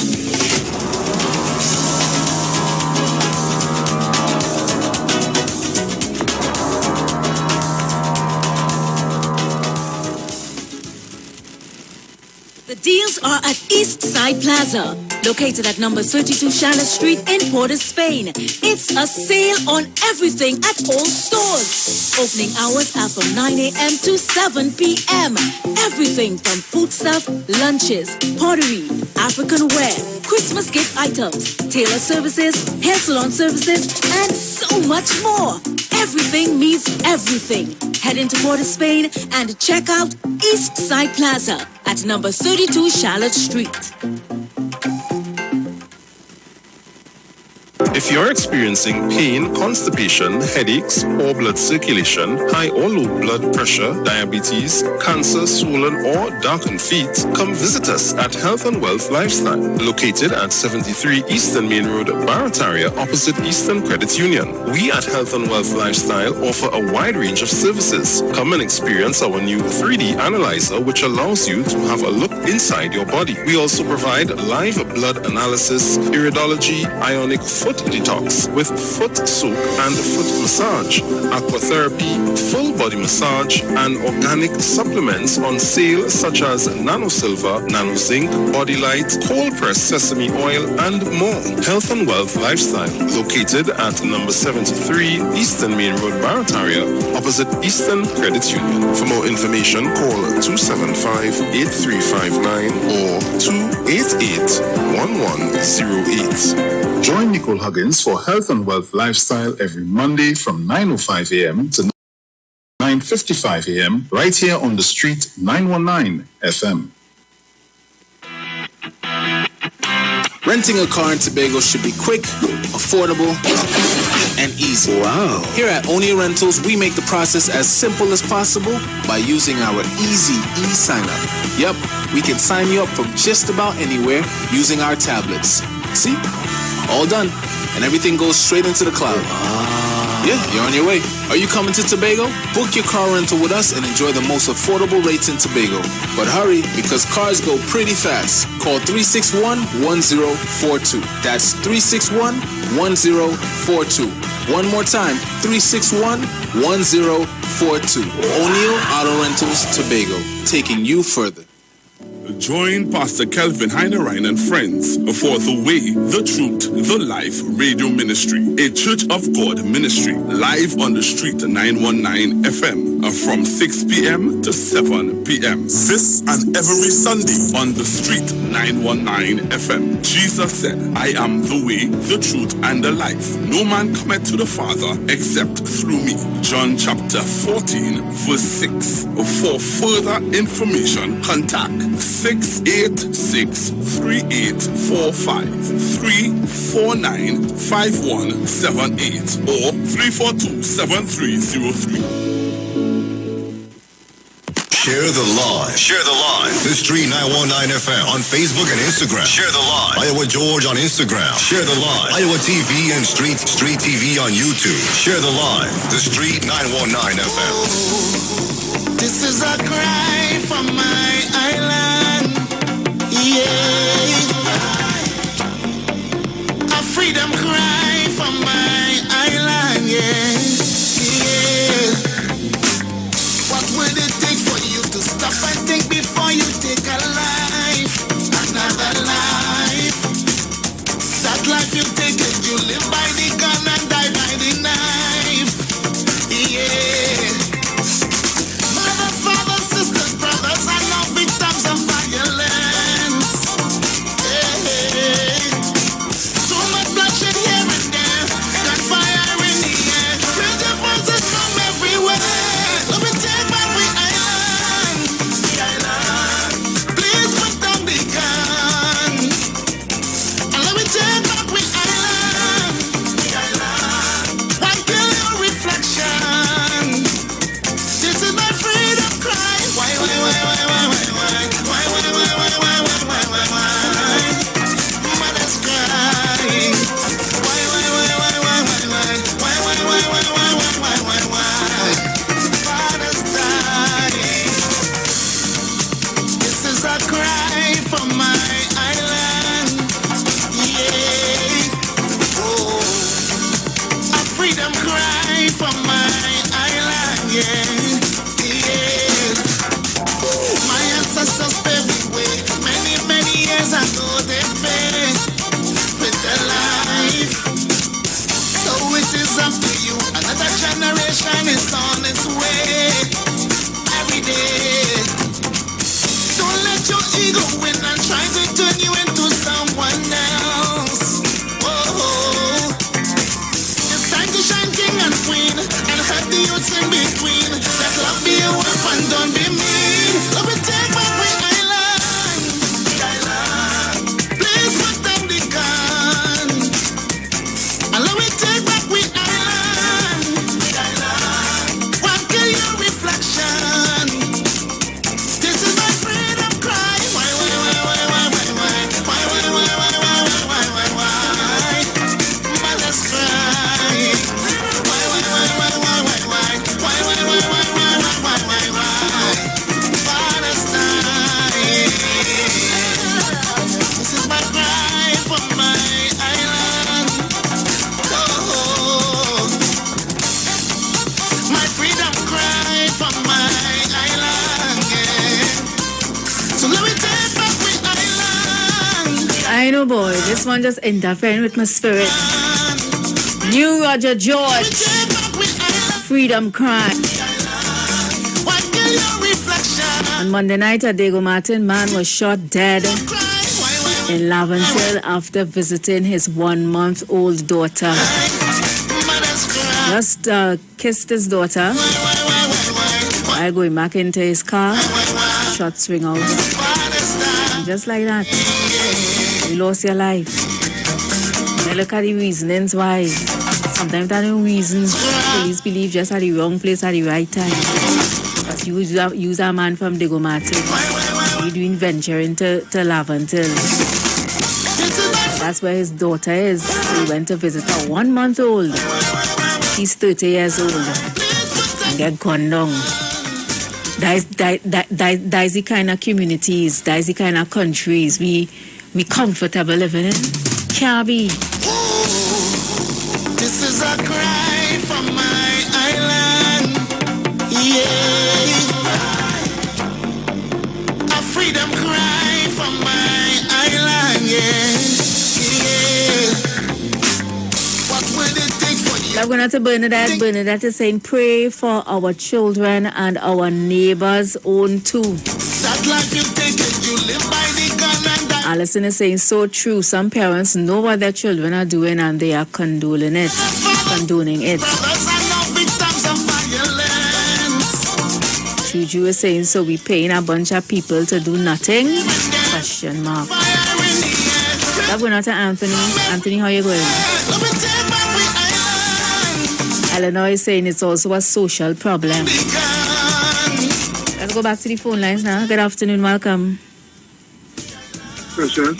The deals are at East Side Plaza, located at number 32 Charlotte Street in Port of Spain. It's a sale on everything at all stores. Opening hours are from 9 a.m. to 7 p.m. Everything from food stuff, lunches, pottery, African wear, Christmas gift items, tailor services, hair salon services, and so much more. Everything means everything. Head into Port of Spain and check out East Side Plaza at number 32 Charlotte Street. If you're experiencing pain, constipation, headaches, poor blood circulation, high or low blood pressure, diabetes, cancer, swollen or darkened feet, come visit us at Health and Wealth Lifestyle, located at 73 Eastern Main Road, Barataria, opposite Eastern Credit Union. We at Health and Wealth Lifestyle offer a wide range of services. Come and experience our new 3D analyzer, which allows you to have a look inside your body. We also provide live blood analysis, iridology, ionic foot detox with foot soak and foot massage, aquatherapy, full body massage, and organic supplements on sale such as Nano Silver, Nano Zinc, Body Light, cold pressed sesame oil, and more. Health and Wealth Lifestyle, located at number 73 Eastern Main Road, Barataria, opposite Eastern Credit Union. For more information, call 275-8359 or 288-1108. Join Nicole Huggins for Health and Wealth Lifestyle every Monday from 9:05 a.m. to 9:55 a.m. right here on the street 919 FM. Renting a car in Tobago should be quick, affordable, and easy. Wow. Here at Onia Rentals, we make the process as simple as possible by using our easy e-sign-up. Yep, we can sign you up from just about anywhere using our tablets. See? All done. And everything goes straight into the cloud. Yeah, you're on your way. Are you coming to Tobago? Book your car rental with us and enjoy the most affordable rates in Tobago. But hurry, because cars go pretty fast. Call 361-1042. That's 361-1042. One more time, 361-1042. O'Neill Auto Rentals, Tobago, taking you further. Join Pastor Kelvin Heinerine and friends for The Way, The Truth, The Life Radio Ministry, a Church of God ministry, live on the street 919 FM from 6 p.m. to 7 p.m. This and every Sunday on the street 919 FM. Jesus said, I am the way, the truth, and the life. No man cometh to the Father except through me. John chapter 14, verse 6. For further information, contact 686-3845-349-5178 or 342-7303. Share the live. Share the live. The Street 919 FM on Facebook and Instagram. Share the live. Iowa George on Instagram. Share the live. Iowa TV and Street TV on YouTube. Share the live. The Street 919 FM. This is a cry from my island. Yeah. A freedom cry from my island. Yeah. Yeah. What would it take for you to stop and think before you take a life? Another life. That life you take it, you live by the gun and die by the knife. Yeah. Mothers, fathers, sisters, brothers, and now victims of violence. Yeah. Too much bloodshed here and there, gunfire in the air. Crazy voices from everywhere. Let me take back the island. The island. Please put down the gun. And let me take back the island. oh boy, this one just interfering with my spirit. New Roger George, Freedom Cry. On Monday night at Diego Martin, man was shot dead in Laventille after visiting his 1-month-old daughter. Just kissed his daughter while going back into his car. Shots ring out. And just like that, you lost your life. Now look at the reasonings why. Sometimes that the reasons police believe just at the wrong place at the right time. But use a man from Diego Martin. We're doing venturing to Laventille. That's where his daughter is. He went to visit her 1-month-old. She's 30 years old. And get gunned down. That's the kind of communities, that's the kind of countries we comfortable living in. Can't be. This is a cry from my island. Yeah. A freedom cry from my island. Yeah. What will it take for you? I'm going to Bernadette. Bernadette is saying, pray for our children and our neighbors' own too. That life you take it, you live by the gun and that. Alison is saying, so true. Some parents know what their children are doing and they are condoning it. Juju is saying, so we paying a bunch of people to do nothing? Question mark. I'm going to Anthony. Anthony, how you going? Eleanor is saying it's also a social problem. Let's go back to the phone lines now. Good afternoon, welcome. Pressure.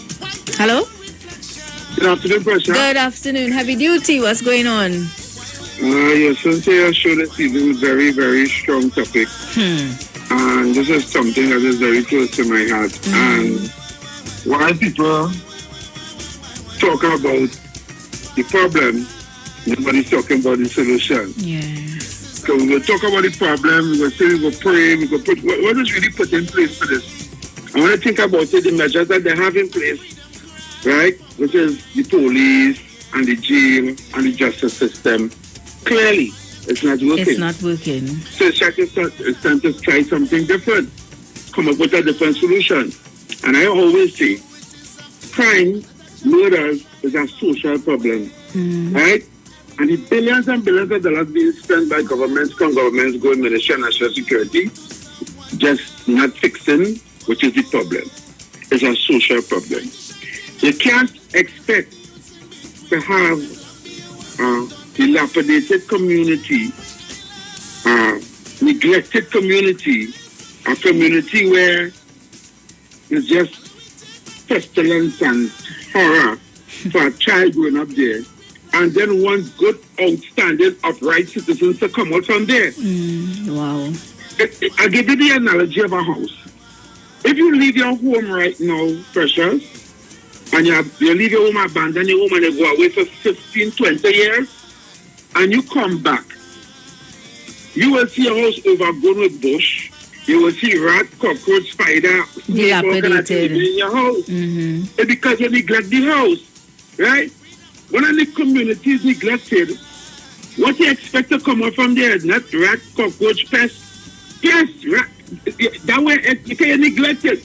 Hello? Good afternoon, Pressure. Good afternoon. Heavy duty, what's going on? Yes, Cynthia showed this evening very, very strong topic. And this is something that is very close to my heart. And while people talk about the problem, nobody's talking about the solution. Yeah. So we will talk about the problem, we will say, we will pray, we will put, what is really put in place for this? I want to think about it, the measures that they have in place, right? Which is the police and the jail and the justice system. Clearly, it's not working. It's not working. So it's time to try something different. Come up with a different solution. And I always say, crime, murders is a social problem, right? And the billions and billions of dollars being spent by governments, governments, go in Ministry of National Security, just not fixing, which is the problem. It's a social problem. You can't expect to have a dilapidated community, neglected community, a community where it's just pestilence and horror for a child growing up there, and then one good, outstanding, upright citizens to come out from there. Wow. I'll give you the analogy of a house. If you leave your home right now, Precious, and you leave your home, abandon your home, and you go away for 15, 20 years, and you come back, you will see a house overgrown with bush. You will see rat, cockroach, spider, dilapidated in your house. It's because you neglect the house, right? When the community is neglected, what you expect to come out from there is not rat, cockroach, pest. Yes, rat. That way, because you neglect it.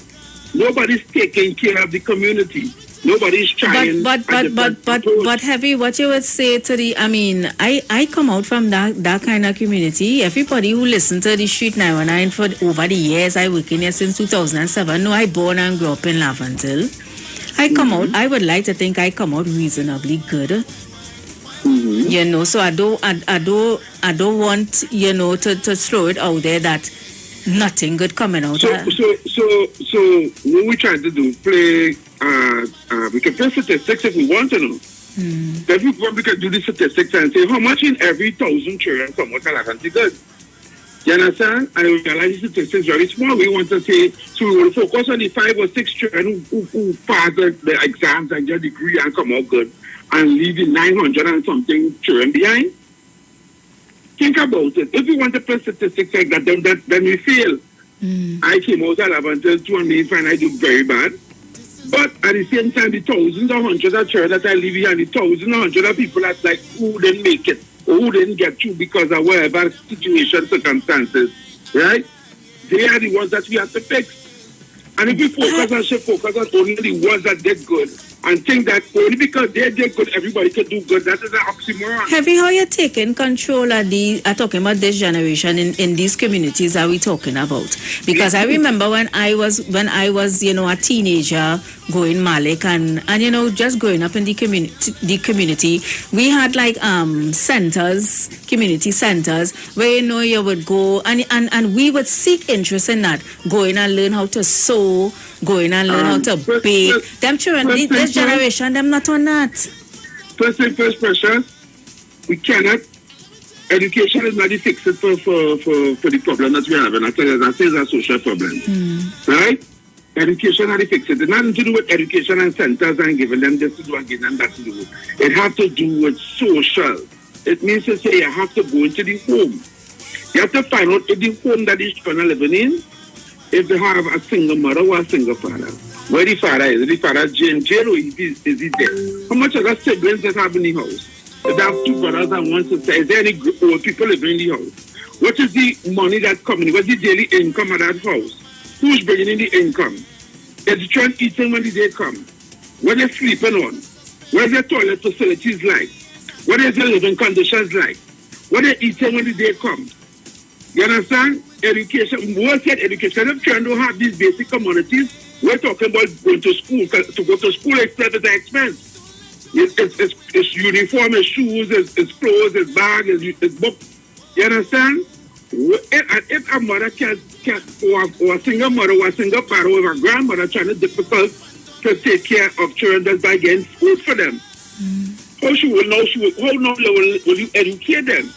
Nobody's taking care of the community. Nobody's trying. But Heavy, what you would say to the, I mean, I come out from that kind of community. Everybody who listened to the Street 919 for over the years, I work in here since 2007. No, I born and grew up in Laventille. I come out, I would like to think I come out reasonably good. You know, so I don't want, you know, to throw it out there that nothing good coming out. So what we trying to do, play, we can play statistics if we want to know. Then we can do the statistics and say how much in every 1,000 children come out of Laventille good. You understand? And we realize the statistics very small. We want to say, so we will focus on the 5 or 6 children who pass the exams and get a degree and come out good, and leave the 900 and something children behind. Think about it. If we want to play statistics like that, then we fail. I came out of Laventille 2 and find I do very bad. But at the same time, the thousands or hundreds of children that I live here, and the thousands or hundreds of people that's like who didn't make it or who didn't get through because of whatever situation, circumstances, right? They are the ones that we have to fix. And if we focus on only the ones that did good and think that only because they did good, everybody could do good, that is an oxymoron. Heavy, how you taking control of talking about this generation in these communities that we talking about? Because I remember when I was a teenager going Malik and just growing up in the community, we had like centers, community centers where you would go and we would seek interest in that, going and learn how to sew, going and learn how to bake. Them children, this generation, them not on that. First pressure, we cannot. Education is not the fix it for the problem that we have, and that is a social problem, right? Education is the fix it. It's nothing to do with education and centers and giving them this to do and giving them that to do. It has to do with social. It means to say you have to go into the home. You have to find out if the home that these children are living in, if they have a single mother or a single father. Where the father is. Is the father in jail or is he dead? How much other siblings that have in the house? If they have two brothers and one sister, is there any old people living in the house? What is the money that's coming? What's the daily income of that house? Who's bringing in the income? Is the child eating when they come? What are they sleeping on? What is their toilet facilities like? What is their living conditions like? What are they eating when they come? You understand? Education, more said education. If children don't have these basic commodities, we're talking about going to school. To go to school is an expense. It's uniform, it's shoes, it's clothes, it's bag, it's book. You understand? If a mother can't or a single mother or a single father or a grandmother trying to difficult to take care of children that's by getting food for them, how will you educate them?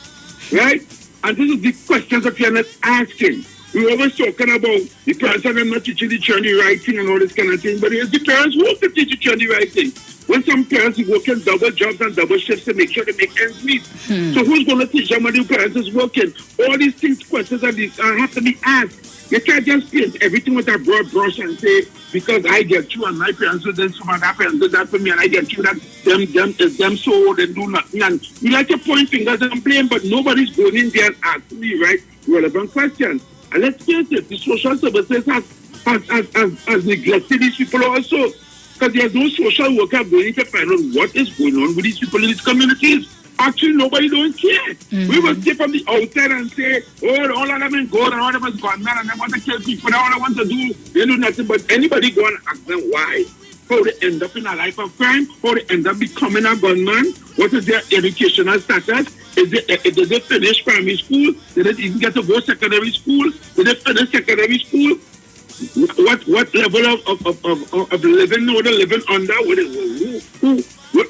Right? And this is the questions that you're not asking. We're always talking about the parents are not teaching the children the right thing and all this kind of thing, but it's the parents who have to teach the children the right thing. When some parents are working double jobs and double shifts to make sure they make ends meet. So who's going to teach them when the parents is working? All these things, questions have to be asked. You can't just paint everything with a broad brush and say, because I get you and my parents do this, my parents did that for me, and I get you that them so they do nothing. And you like to point fingers and blame, but nobody's going in there and asking me, right, relevant questions. And let's face it, the social services has neglected these people also. Because there's no social worker going to find out what is going on with these people in these communities. Actually, nobody don't care. We will sit from the outside and say, oh, all of them is good and all of them is gone, and they want to kill people, all they want to do, they do nothing. But anybody go and ask them why? How they end up in a life of crime? How they end up becoming a gunman? What is their educational status? Did they finish primary school? Did they even get to go secondary school? Did they finish secondary school? What level of living or the living under?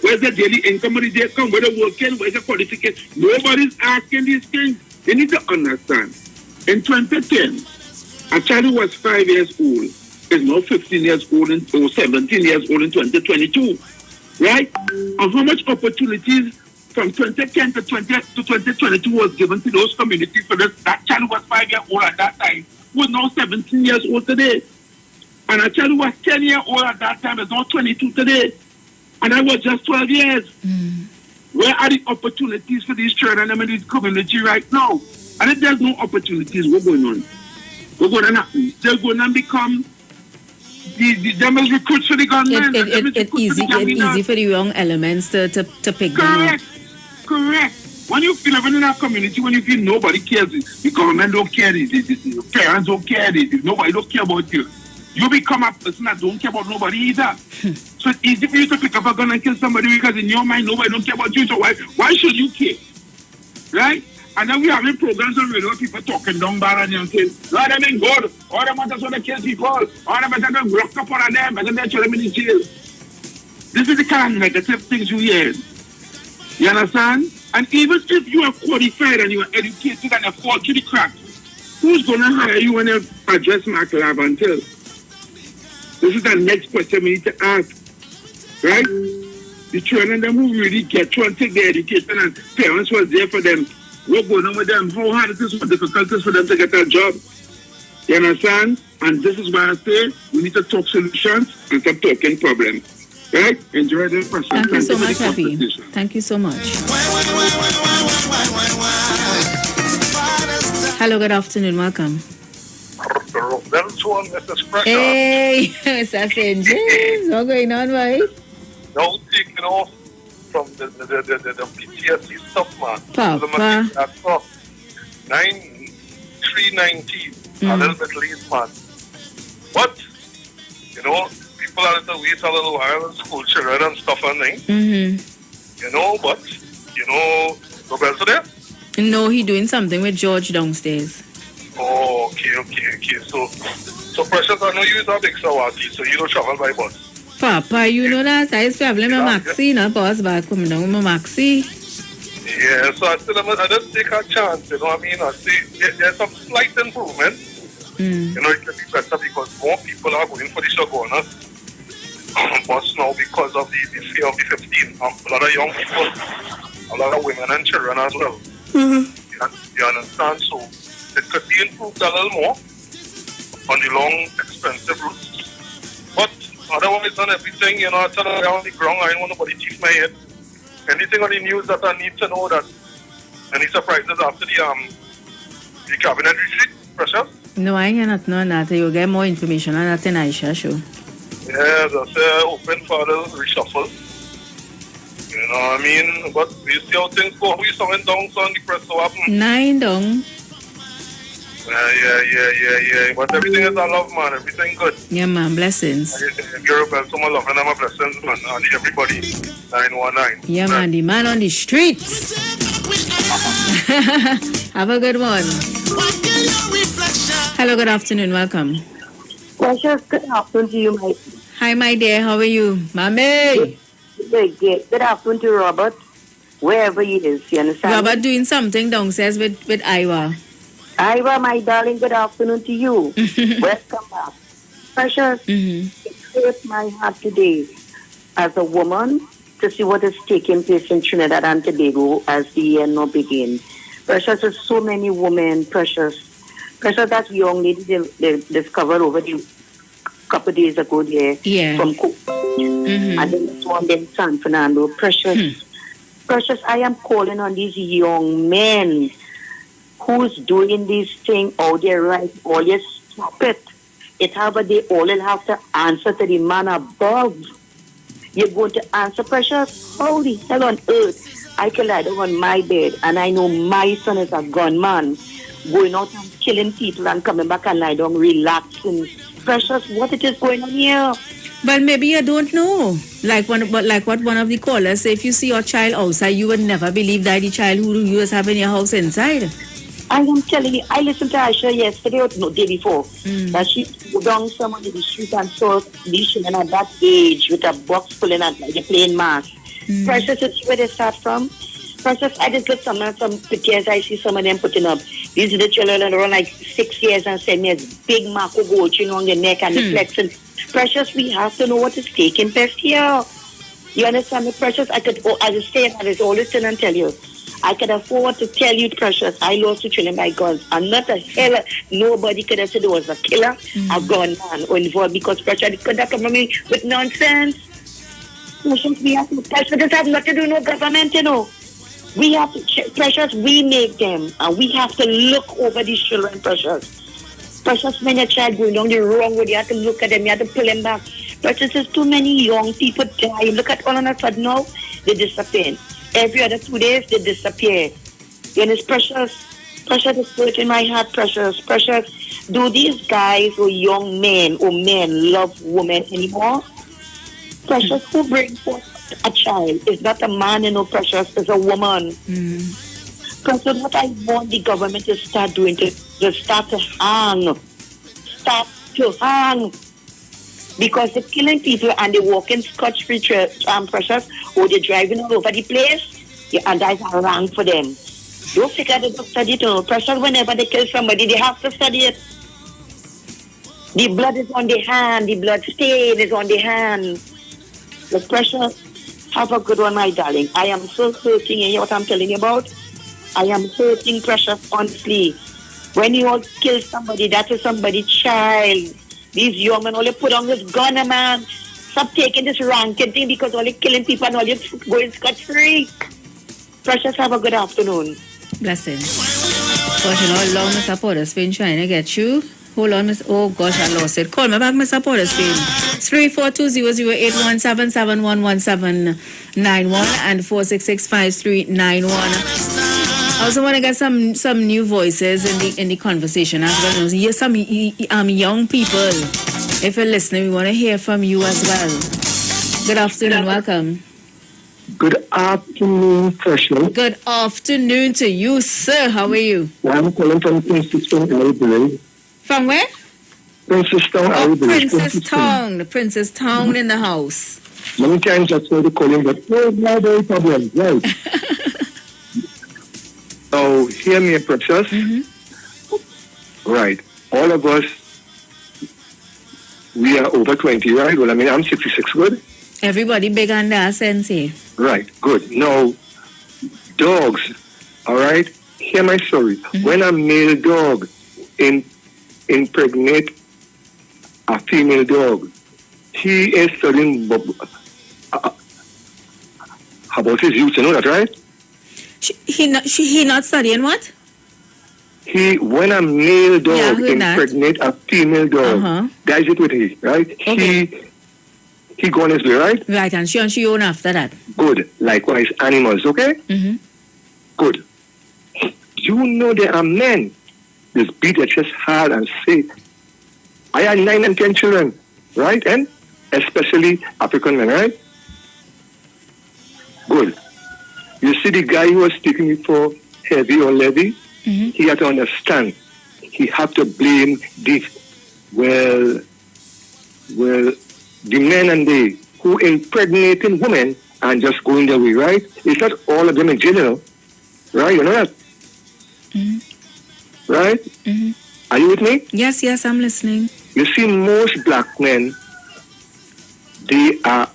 Where's the daily income? Where they come? Where they working? Where's the qualification? Nobody's asking these things. They need to understand. In 2010, a child who was 5 years old is now 15 years old or 17 years old in 2022, right? And how much opportunities from 2010 to 2022 was given to those communities for that child who was 5 years old at that time, who is now 17 years old today. And a child who was 10 years old at that time is now 22 today. And I was just 12 years. Where are the opportunities for these children in this community right now? And if there's no opportunities, what's going on? What's going to happen? They're going to become them as recruits for the government. It's easy for the wrong elements to pick them up. Correct. When you feel living in a community, when you feel nobody cares, the government don't care, the parents don't care, nobody don't care about you. You become a person that don't care about nobody either. So it's easy for you to pick up a gun and kill somebody because in your mind nobody don't care about you. So why should you care? Right? And then we having programs on radio, people talking down bad and saying, no, them ain't good. All them want to kill people. All them better to lock up all of them. Better than throw them in jail. This is the kind of negative things you hear. You understand? And even if you are qualified and you are educated and you fall to the cracks, who's going to hire you when you address Mark Lab until? This is the next question we need to ask. Right? The children them who really get to and take their education and parents was there for them. What's going on with them? How hard it is, what difficult it is for them to get a job? You understand? And this is why I say we need to talk solutions and stop talking problems. Right? Enjoy the process. Thank you so much, Happy. Thank you so much. Hello, good afternoon. Welcome. Hey, Mr. St. James. What's going on, boy? Now taking off from the PTSD stuff, man. Papa. That's off. 319. A little bit late, man. But, you know, people are to wait a little while, school children and stuff and things. You know, but, you know, Roberto there? No, he doing something with George downstairs. Oh, okay. So Precious, I know you is a big Sawati, so you don't travel by bus. Papa, you know that I is traveling with Maxi, not bus back coming down with Maxi. Yeah, so I just take a chance, you know what I mean? I see there's some slight improvement. You know, it can be better because more people are going for the Shagona bus now because of the fear of the 15. A lot of young people, a lot of women and children as well. You understand? So it could be improved a little more on the long, expensive routes. But otherwise, on everything, you know, I tell you, on the ground, I don't want nobody teeth my head. Anything on the news that I need to know, that any surprises after the cabinet retreat, Precious? No, I ain't not know that. You'll get more information on that in Aisha show. Yeah, that's open for the reshuffle. You know what I mean? But we see how things go. We saw it down, so on the press so happen. 9 down. Yeah. But everything is a love, man. Everything good. Yeah, man. Blessings. Girl, so much love and my blessings, man. And everybody. 919. Yeah, man. The man on the streets. Have a good one. Hello, good afternoon. Welcome. Precious, good afternoon to you, my. Hi, my dear. How are you? Mommy. Good afternoon to Robert, wherever he is. You understand? Robert doing something downstairs with IWER. IWER, my darling, good afternoon to you. Welcome back. Precious, it hurt my heart today as a woman to see what is taking place in Trinidad and Tobago as the year now begins. Precious, there's so many women, Precious, that young lady they discovered over the couple of days ago there from Cook. And then this one in San Fernando. Precious, I am calling on these young men who's doing this thing out there right. Always stop it. It's however they all will have to answer to the man above. You're going to answer, Precious. How the hell on earth I can lie down on my bed and I know my son is a gunman going out and killing people and coming back and lie down relaxing. Precious, what it is going on here? But maybe you don't know. Like what one of the callers said, if you see your child outside, you would never believe that the child who you was having your house inside. I am telling you, I listened to Aisha yesterday or no, day before, that she go down someone in the street and saw these children at that age with a box pulling out like they're playing mass. Precious, it's where they start from. Precious, I just look some pictures I see some of them putting up. These are the children that are around like 6 years and 7 years, big Marco gold chain on their neck and the flexing. Precious, we have to know what is taking place here. You understand me, Precious? I could, as I say, I was always tell and tell you, I could afford to tell you, Precious, I lost 2 children by guns. And not a hell, nobody could have said there was a killer, a gunman, or involved because Precious could have come to me with nonsense. Precious, we have to, Precious, this has nothing to do with no government, you know. We have to, Precious, we make them, and we have to look over these children, Precious. Precious, when your child going down the wrong way, you have to look at them, you have to pull them back. Precious, there's too many young people die. Look at all of a sudden now, they disappear. Every other 2 days, they disappear. And it's Precious. Precious is hurting my heart, Precious. Precious, do these guys or young men or men love women anymore? Precious, who brings forth a child is not a man, you know, Precious, it's a woman. Precious, what I want the government to start doing to start to hang. Start to hang. Because they're killing people and they're walking scotch-free, Precious, or they're driving all over the place, and that's a wrong for them. Don't figure they don't study it, you know. Precious, whenever they kill somebody, they have to study it. The blood is on the hand, the blood stain is on the hand. The Precious, have a good one, my darling. I am so hurting, you hear what I'm telling you about? I am hurting, Precious, honestly. When you all kill somebody, that is somebody's child. These young men only put on this gun, man. Stop taking this ranking thing because only killing people and all you going scot-free. Precious, have a good afternoon. Blessing. Gosh, you know how long Mr. Porter's been trying to get you. Hold on, Miss. Oh gosh, I lost it. Call me back, Mr. Porter's been. 342-00817711791 and 466-5391. I also want to get some new voices in the conversation as well. Here's some young people. If you're listening, we want to hear from you as well. Good afternoon, welcome. Good afternoon, Precious. Good afternoon to you, sir. How are you? I'm calling from Princestown, Albury. From where? Princestown, Albury. Princestown. The Princestown in the house. Many times I tried to call him, but no problem, right? So, hear me, Precious. Mm-hmm. Right. All of us, we are over 20, right? Well, I mean, I'm 66, good? Everybody big on that, Sensei. Right, good. Now, dogs, all right? Hear my story. Mm-hmm. When a male dog impregnate a female dog, he is studying about his youth, you know that, right? He not studying what? When a male dog impregnate a female dog, that is it with he, right? Okay. He gone his way, right? Right, and she own after that. Good. Likewise, animals, okay? Mm-hmm. Good. You know there are men, this beat that just hard and say, I had 9 and 10 children, right? And especially African men, right? Good. You see the guy who was taking it for heavy or levy, he had to understand. He had to blame the men and they who impregnating women and just going their way, right? It's not all of them in general, right? You know that? Mm-hmm. Right? Mm-hmm. Are you with me? Yes, I'm listening. You see, most black men, they are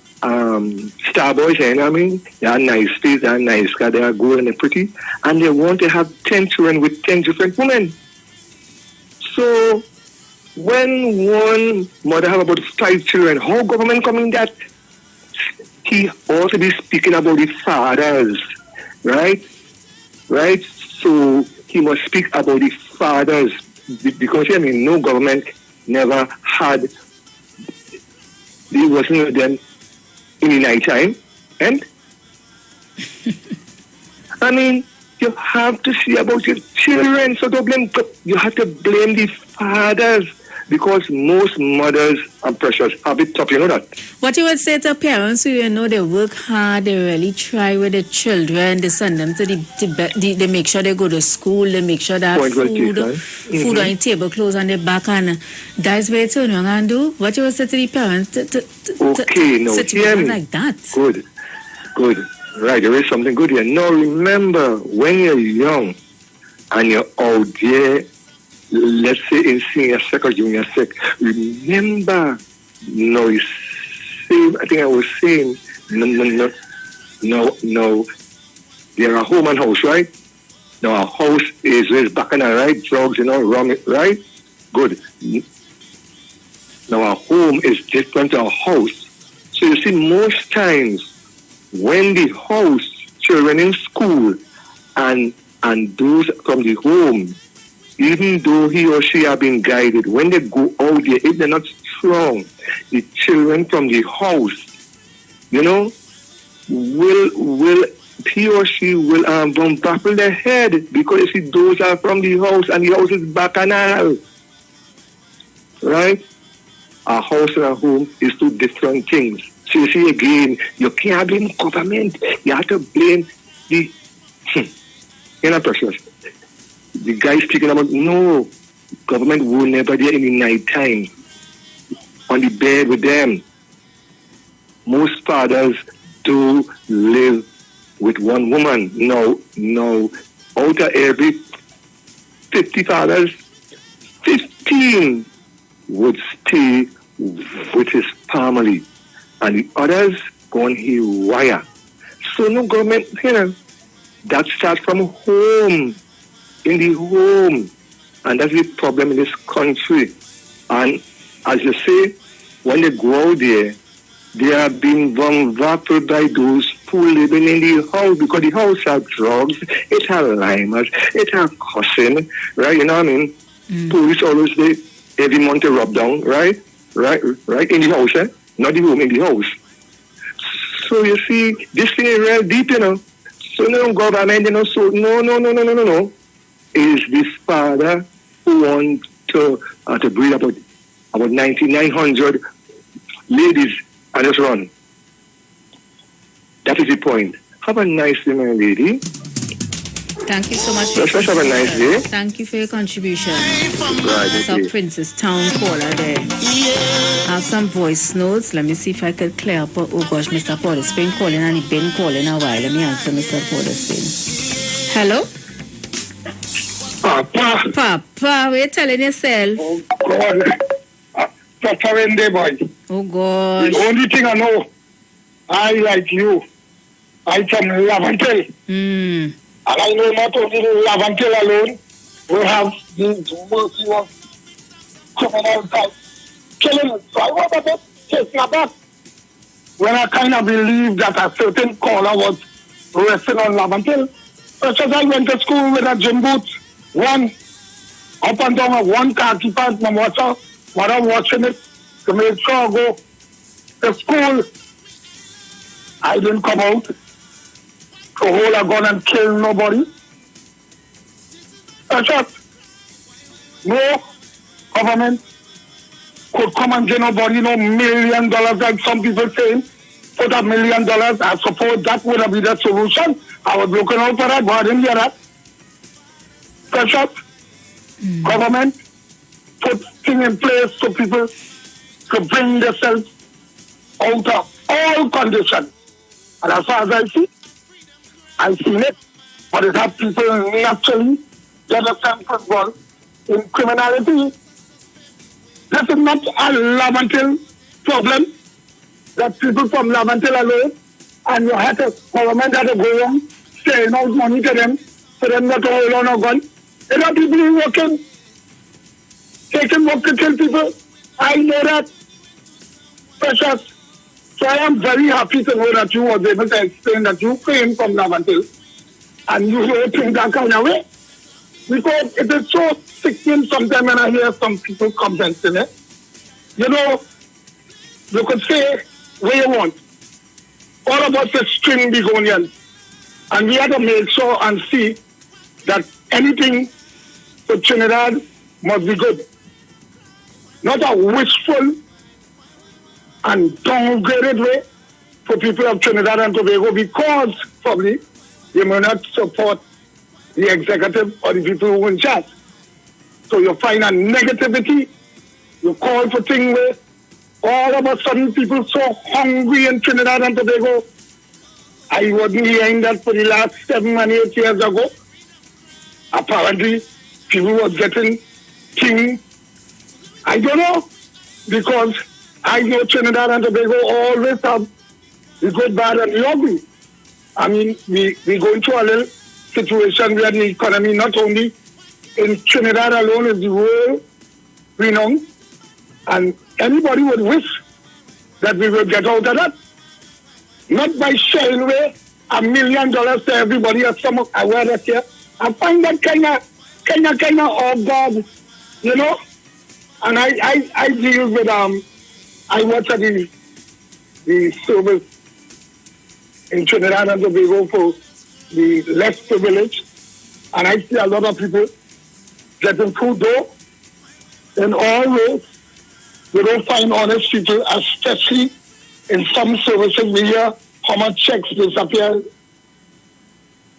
star boys, you know what I mean? They are nice face, they are nice guys, they are good and they're pretty, and they want to have 10 children with 10 different women. So, when one mother have about 5 children, how government coming that? He also be speaking about the fathers, right? Right? So he must speak about the fathers because I mean no government never had. There wasn't them in the night time, and I mean. You have to see about your children, so don't blame. You have to blame the fathers because most mothers are precious. A bit tough, you know that. What you would say to parents who you know they work hard, they really try with the children, they send them to they make sure they go to school, they make sure that food on the table, clothes on their back, and that's where you turn around and do. What you would say to the parents to situations like that? Good. Right, there is something good here. Now remember, when you're young and you're out there, let's say in senior sec or junior sec, remember, I think I was saying, no, they're a home and house, right? Now a house is bacchanal, right? Drugs, rum, right? Good. Now a home is different to a house. So you see, most times, when the house, children in school, and those from the home, even though he or she have been guided, when they go out there, if they're not strong, the children from the house, will he or she will baffle their head because you see those are from the house and the house is bacchanal, right? A house and a home is two different things. So you see again, you can't blame government. You have to blame the precious. The guy speaking about no, government will never there in the night time on the bed with them. Most fathers do live with one woman. No, out of every 50 fathers, 15 would stay with his family. And the others go on haywire. So no government, that starts from home, in the home. And that's the problem in this country. And as you say, when they go out there, they are being bombarded by those who living in the house, because the house have drugs, it have limers, it have cussing, right? You know what I mean? Police always say every month they rub down, right? Right in the house, not the home, in the house. So you see, this thing is real deep, you know. So no government, you know, so no. Is this father who want to breed about 900 ladies and just run. That is the point. Have a nice day, my lady. Thank you so much. Let's have a nice day. Thank you for your contribution. Right, That's our Princess Town caller there. I have some voice notes. Let me see if I could clear up. Oh gosh, Mr. Porter's been calling and he's been calling a while. Let me answer Mr. Porter's thing. Hello? Papa, what are you telling yourself? Oh God. Day, boy. Oh gosh. The only thing I know, I like you. I from Lavantel. And I know not only Lavantel alone, we have these mercy of criminal type killing. So I want to take my back. When I kind of believe that a certain caller was resting on Lavantel, such as I went to school with a gym boot, one up and down of one khaki pants, my water. While I'm watching it to make sure I go to school, I didn't come out to hold a gun and kill nobody. That's just no government could come and give nobody no $1 million like some people saying. Put $1 million, I suppose that would have been the solution. I was looking out for that, but I didn't hear that. That's just government put things in place so people to bring themselves out of all conditions. And as far as I see, I've seen it, but it has people naturally get themselves involved in criminality. This is not a Lavantel problem, that people from Lavantel alone, and you have to, government had to go on, saying out money to them, for them not to hold on a gun. There are people who working, taking work to kill people. I know that. Precious. So I am very happy to know that you were able to explain that you came from Lavantel and you don't think that kind of way. Because it is so sickening sometimes when I hear some people commenting it. You know, you could say what you want. All of us are string begonians. And we have to make sure and see that anything for Trinidad must be good. Not a wishful and downgraded way for people of Trinidad and Tobago, because probably they may not support the executive or the people who are in charge. So you find a negativity, you call for things where all of a sudden people so hungry in Trinidad and Tobago. I wasn't hearing that for the last 7 and 8 years ago. Apparently, people were getting things. I don't know, because I know Trinidad and Tobago always have the good, bad, and the ugly. I mean, we going through a little situation where the economy, not only in Trinidad alone, is the world renowned, and anybody would wish that we would get out of that. Not by sharing away $1 million to everybody, or some aware that here. I find that kind of oh God, you know. And I deal with I watch the service in Trinidad and Tobago for the less privileged, and I see a lot of people getting food though. In all ways, we don't find honest people, especially in some services. We hear how much checks disappear.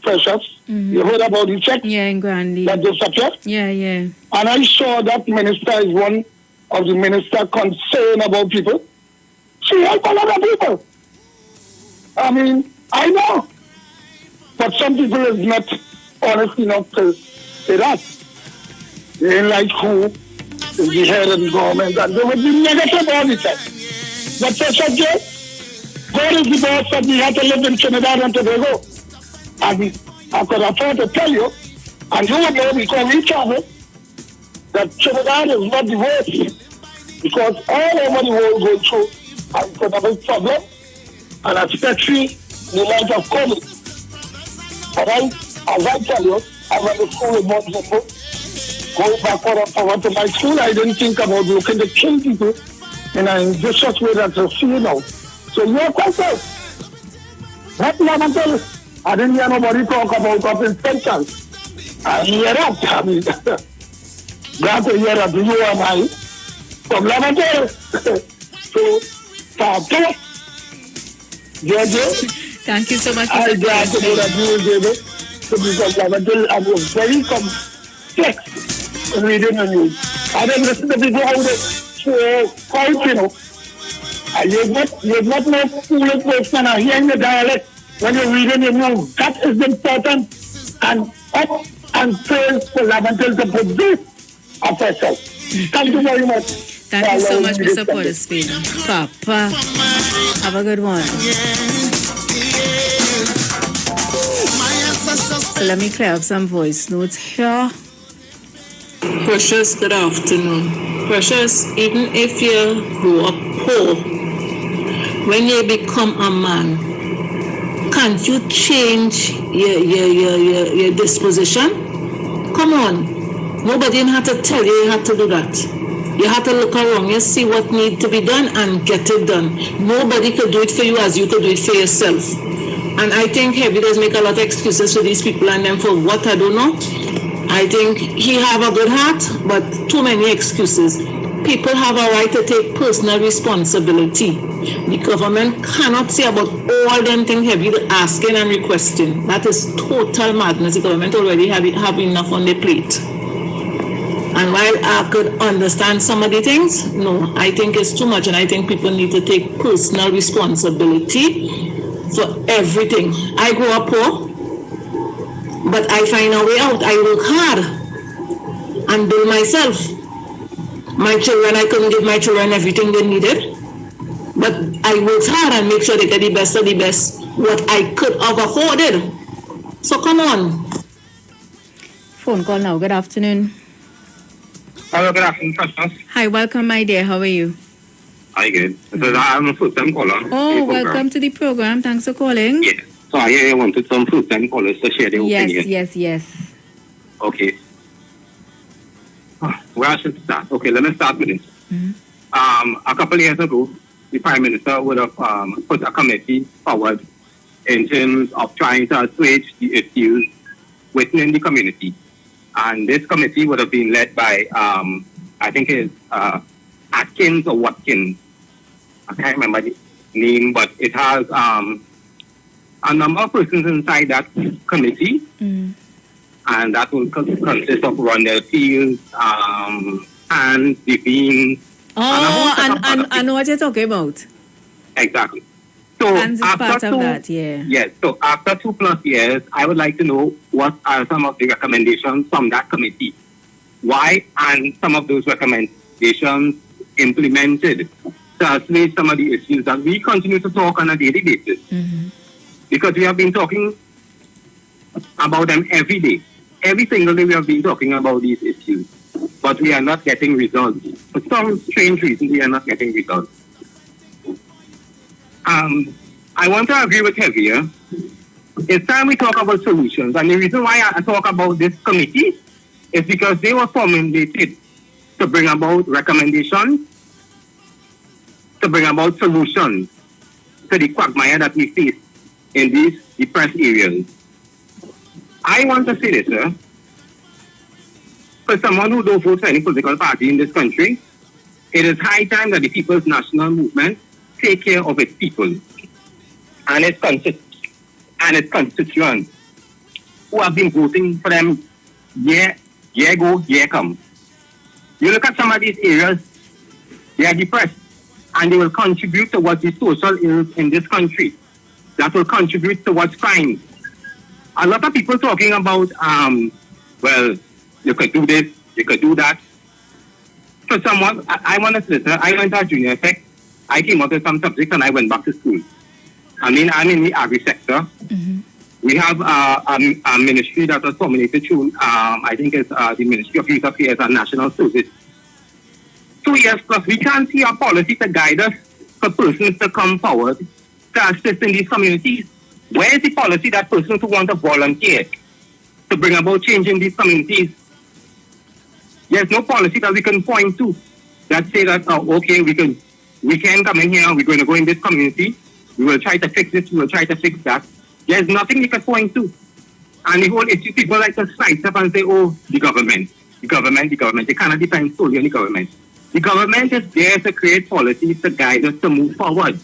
Precious. Mm-hmm. You heard about the check? Yeah, in Grandy. That disappeared? Yeah. And I saw that minister is one of the minister concerned about people. She helped a lot of people. I mean, I know. But some people is not honest enough to say that. They ain't like who is the head of the government, and they would be negative all the time. But Precious, God is the boss that we have to live in Trinidad and Tobago. And I could afford to tell you, and you would know because we travel, that Trinidad is not the worst. Because all over the world going through an economic problem, and especially the light of COVID. But as I tell you, I went to school in Montezembo. Going backward and forward to my school, I didn't think about looking to kill people in a vicious way that you see now. So you're quite right. What you want to tell you? I didn't hear nobody talk about up inspections. I hear that. I mean, glad to hear that you and I from Lavender. So, Papa, Jojo. Thank you so much for I'm glad to know that you were able to be from Lavender and was very complex in reading the news. I didn't listen to people how they fight, you know. And you're not no foolish person or hearing the dialect when you're reading the news. That is important. And up and praise for Lavender to put this official. Thank you very much. Thank you so much, Mr. Portersfield. Papa, have a good one. So let me clear up some voice notes here. Precious, good afternoon. Precious, even if you grew up poor, when you become a man, can't you change your disposition? Come on. Nobody had to tell you you had to do that. You have to look around and see what needs to be done and get it done. Nobody could do it for you as you could do it for yourself. And I think Heavy does make a lot of excuses for these people and them for what I don't know. I think he have a good heart, but too many excuses. People have a right to take personal responsibility. The government cannot say about all them things Heavy asking and requesting. That is total madness. The government already have enough on their plate. And while I could understand some of the things, no, I think it's too much, and I think people need to take personal responsibility for everything. I grew up poor, but I find a way out. I work hard and build myself. My children, I couldn't give my children everything they needed, but I worked hard and make sure they get the best of the best, what I could have afforded. So come on. Phone call now. Good afternoon. Hello, good afternoon, Precious. Hi, welcome, my dear. How are you? Hi, good. So I'm a first-time caller. Oh, welcome to the program. Thanks for calling. Yeah. So I wanted some first-time callers to share their opinion. Yes. Okay. Where I should start? Okay, let me start with this. A couple of years ago, the Prime Minister would have put a committee forward in terms of trying to assuage the issues within the community. And this committee would have been led by, I think it's Atkins or Watkins. I can't remember the name, but it has a number of persons inside that committee. And that will consist of Rondell Fields, and Devine. Oh, and I know what you're talking about. Exactly. So Hans is part of that, yeah. Yes. So after 2+ years, I would like to know what are some of the recommendations from that committee. Why and some of those recommendations implemented to assuage some of the issues that we continue to talk on a daily basis. Because we have been talking about them every day. Every single day we have been talking about these issues. But we are not getting results. For some strange reason, we are not getting results. I want to agree with Javier. It's time we talk about solutions. And the reason why I talk about this committee is because they were formulated to bring about recommendations, to bring about solutions to the quagmire that we face in these depressed areas. I want to say this, sir. For someone who don't vote for any political party in this country, it is high time that the People's National Movement take care of its people and its constituents who have been voting for them year go, year come. You look at some of these areas, they are depressed, and they will contribute towards the social ills in this country. That will contribute towards crime. A lot of people talking about, well, you could do this, you could do that. For someone, I want to say, I went to junior tech, I came out with some subjects and I went back to school. I mean, I'm in the agri sector, We have a ministry that was formulated through, I think it's the Ministry of Youth Affairs and National Service. 2 years plus, we can't see a policy to guide us for persons to come forward to assist in these communities. Where is the policy that persons who want to volunteer to bring about change in these communities? There's no policy that we can point to that say that, okay, we can come in here, we're going to go in this community, we will try to fix this, we will try to fix that. There's nothing we can point to. And the whole issue, people like to slice up and say, oh, the government. They cannot depend solely on the government. The government is there to create policies to guide us to move forward.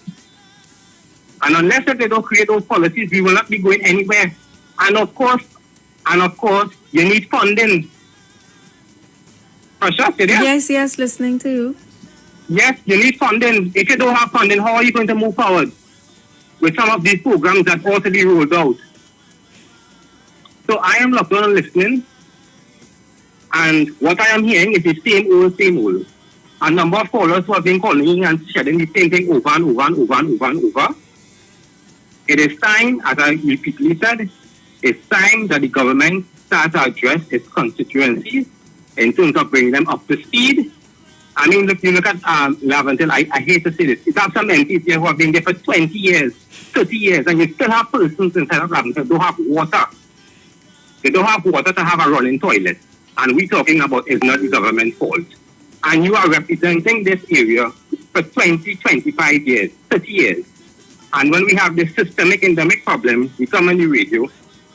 And unless they don't create those policies, we will not be going anywhere. And of course, you need funding. Yes, listening to you. Yes, you need funding. If you don't have funding, how are you going to move forward with some of these programs that ought to be rolled out? So I am locked on and listening. And what I am hearing is the same old. A number of callers who have been calling and shedding the same thing over and over. It is time, as I repeatedly said, it's time that the government starts to address its constituencies in terms of bringing them up to speed. I mean, look, you look at Laventille, I hate to say this. You have some MPs here who have been there for 20 years, 30 years, and you still have persons inside of Laventille who don't have water. They don't have water to have a running toilet. And we're talking about it's not the government's fault. And you are representing this area for 20, 25 years, 30 years. And when we have this systemic endemic problem, we come on the radio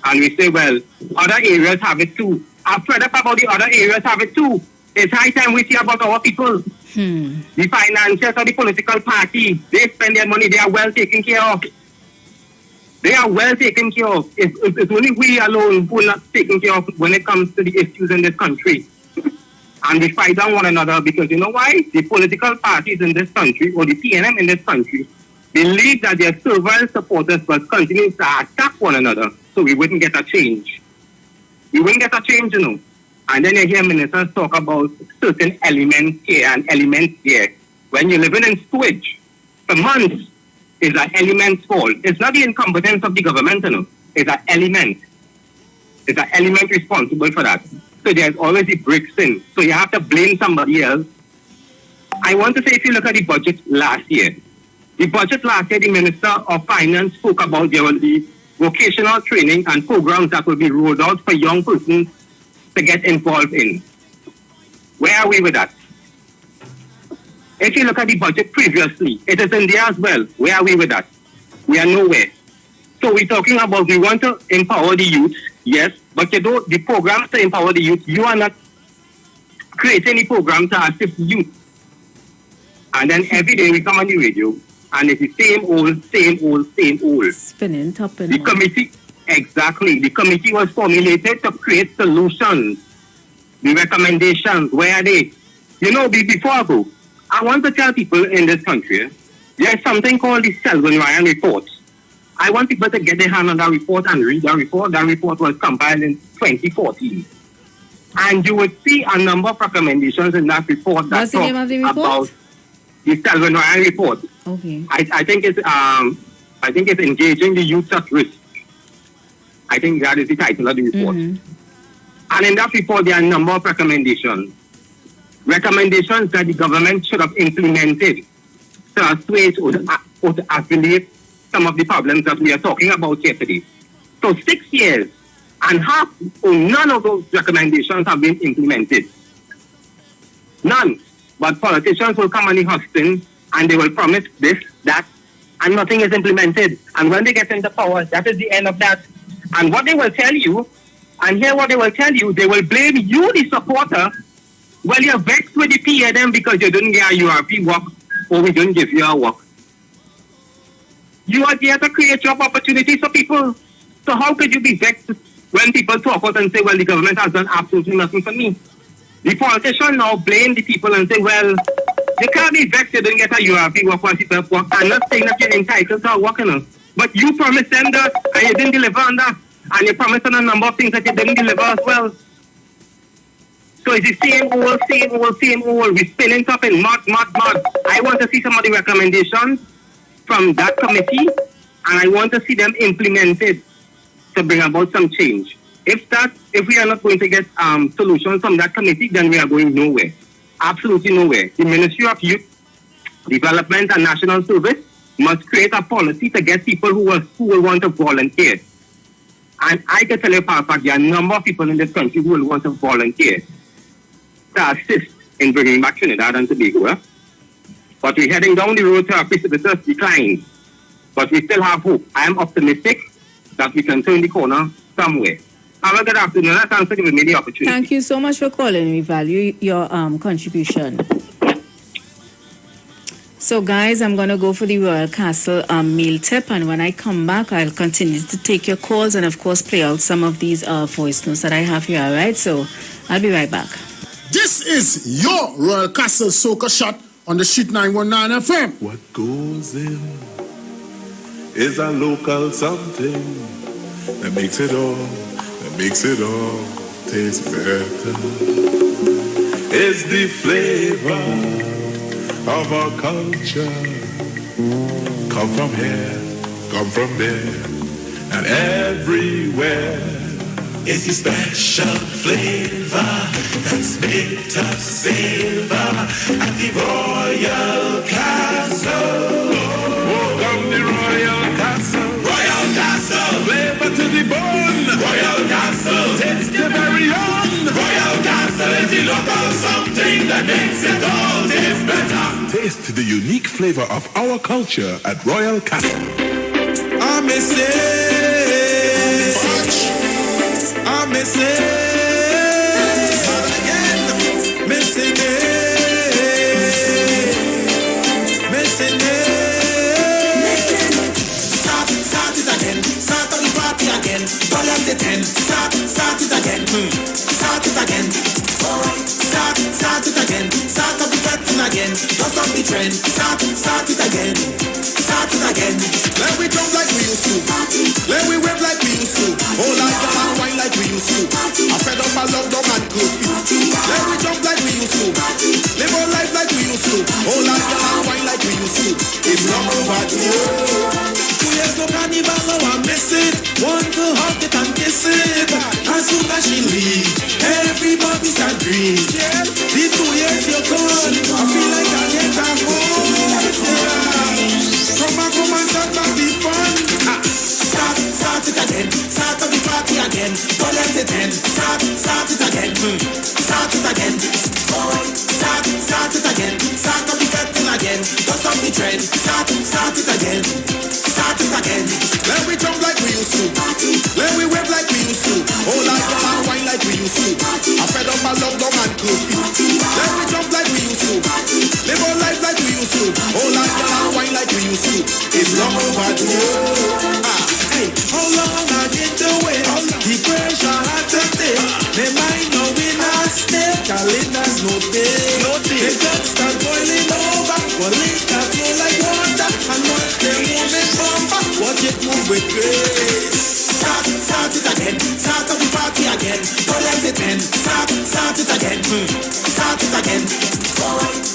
and we say, well, other areas have it too. I'm fed up about the other areas have it too. It's high time we see about our people. The financiers of the political party, they spend their money, they are well taken care of. They are well taken care of. It's only we alone who are not taken care of when it comes to the issues in this country. And we fight on one another because you know why? The political parties in this country, or the PNM in this country, believe that their servile supporters must continue to attack one another so we wouldn't get a change. We wouldn't get a change, you know. And then you hear ministers talk about certain elements here and elements there. When you're living in sewage for months, it's an element's fault. It's not the incompetence of the government, you know. It's an element. It's an element responsible for that. So there's always the breaks in. So you have to blame somebody else. I want to say, if you look at the budget last year, the Minister of Finance spoke about there will be vocational training and programs that will be rolled out for young persons to get involved in. Where are we with that? If you look at the budget previously, it is in there as well. Where are we with that? We are nowhere. So we're talking about we want to empower the youth, yes, but you know, the programs to empower the youth, you are not creating any program to assist youth. And then every day we come on the radio, and it's the same old. Spinning top and the committee, exactly. The committee was formulated to create solutions. The recommendations, where are they? You know, before I go, I want to tell people in this country, there's something called the Selwyn-Ryan report. I want people to get their hand on that report and read that report. That report was compiled in 2014. And you would see a number of recommendations in that report that talk about the Selwyn-Ryan report. Okay. I think it's engaging the youth at risk. I think that is the title of the report. And in that report, there are a number of recommendations. Recommendations that the government should have implemented to assuage or to affiliate some of the problems that we are talking about here today. So 6 years and half or none of those recommendations have been implemented. None. But politicians will come on the hustling and they will promise this, that, and nothing is implemented. And when they get into power, that is the end of that. And what they will tell you, and hear what they will tell you, they will blame you, the supporter. Well, you're vexed with the PNM because you didn't get a URP work or we didn't give you a work. You are there to create job opportunities for people. So how could you be vexed when people talk out and say, well, the government has done absolutely nothing for me? The politician now blame the people and say, well, you can't be vexed you didn't get a URP work once you work. I'm not saying that you're entitled to a work, you know. But you promised them that and you didn't deliver on that. And you promised them a number of things that you didn't deliver as well. So it's the same old. We're spinning stuff in mud. I want to see some of the recommendations from that committee, and I want to see them implemented to bring about some change. If we are not going to get solutions from that committee, then we are going nowhere. Absolutely nowhere. The Ministry of Youth Development and National Service must create a policy to get people who will want to volunteer. And I can tell you for a fact, there are a number of people in this country who will want to volunteer to assist in bringing back Trinidad and Tobago. But we're heading down the road to a precipitous decline. But we still have hope. I am optimistic that we can turn the corner somewhere. Have a good afternoon. Thanks for giving me the opportunity. Thank you so much for calling. We value your contribution. So, guys, I'm going to go for the Royal Castle meal tip. And when I come back, I'll continue to take your calls and, of course, play out some of these voice notes that I have here. All right? So, I'll be right back. This is your Royal Castle Soca Shot on the Street 919 FM. What goes in is a local something that makes it all taste better. It's the flavor of our culture. Come from here, come from there, and everywhere. It's the special flavor that's made us savor at the Royal Castle. Welcome the Royal Castle. Royal Castle. Flavor to the bone. Royal Castle. Taste the very own. Royal Castle is the local something that makes it all taste better. Taste the unique flavor of our culture at Royal Castle. I miss it. I miss it. Again, missing it. Missing it. Start it again. Start on the party again. Don't let it end. Start it again. Start it again. Start it again. Start up the pattern again. Don't stop the trend. Start it again. Start it again. Let we jump like we used to. Let we wave like we used to. Hold on, come and wine like we used to. I fed up my lockdown and curfew. Let we jump like we used to. Live our life like we used to. Hold on, come and wine like we used to. It's not overdue. 2 years no carnival, now I miss it. Want to hug it and kiss it. As soon as she leaves, everybody start breathe. The 2 years you're gone, I feel like I get a home. Come and start back the fun. Start it again. Start up the party again. Don't let it end. Start it again. Start it again. Start it again. Start up the fetting again. Don't stop the trend. Start it again. Start it again. Let we jump like we used to. Let we wave like we used to. Hold on, come and wine like we used to. I fed up my lockdown and curfew. Let we jump like we used to. Live our life like we used to. Hold on, come and wine like we used to. It's long overdue. Hey, how long I get to wait? The pressure had to take. They might know we not stay. Calendars no day. They just start boiling over. Well, it can flow like water. And once they move it bumper, watch it move with grace. Start it again. Start up the party again. Don't let it end. Start it again. Start it again.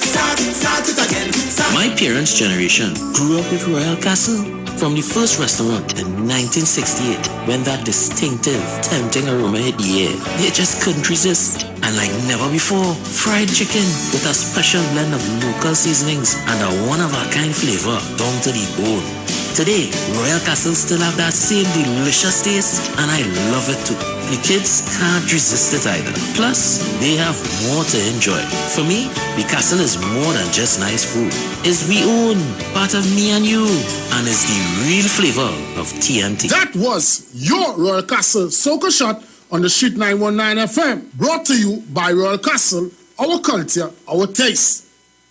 Start it again. My parents' generation grew up with Royal Castle. From the first restaurant in 1968, when that distinctive, tempting aroma hit the air, they just couldn't resist. And like never before, fried chicken with a special blend of local seasonings and a one-of-a-kind flavor down to the bone. Today, Royal Castle still have that same delicious taste, and I love it too. The kids can't resist it either. Plus, they have more to enjoy. For me, the castle is more than just nice food. It's we own, part of me and you, and it's the real flavor of TNT. That was your Royal Castle Soca Shot on the Street 919 FM. Brought to you by Royal Castle, our culture, our taste.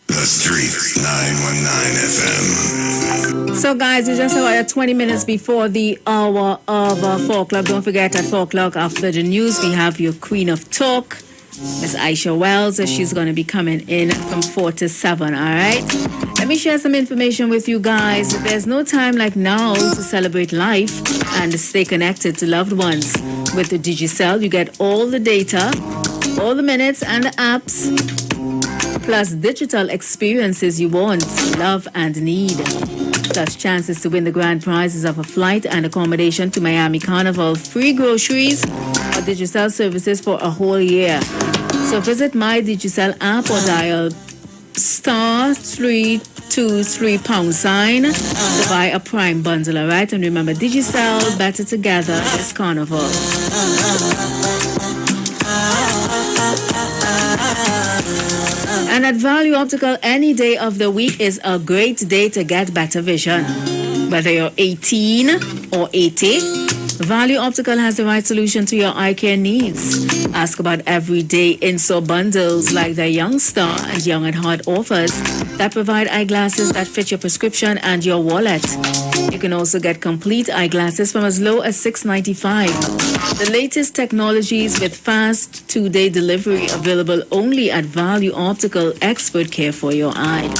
The Street 919 FM. So, guys, we're just about 20 minutes before the hour of 4 o'clock. Don't forget, at 4 o'clock after the news, we have your Queen of Talk, Miss Aisha Wells. She's going to be coming in from 4 to 7, all right? Let me share some information with you guys. There's no time like now to celebrate life and stay connected to loved ones. With the Digicel, you get all the data, all the minutes and the apps, plus digital experiences you want, love, and need. plus chances to win the grand prizes of a flight and accommodation to Miami Carnival, free groceries or Digicel services for a whole year. So visit My Digicel app or dial *323 # to buy a Prime bundle, all right? And remember, Digicel, better together this Carnival. And at Value Optical, any day of the week is a great day to get better vision. Whether you're 18 or 80, Value Optical has the right solution to your eye care needs. Ask about everyday in-store bundles like their Young Star and Young at Heart offers that provide eyeglasses that fit your prescription and your wallet. You can also get complete eyeglasses from as low as $6.95. The latest technologies with fast 2-day delivery available only at Value Optical, expert care for your eyes.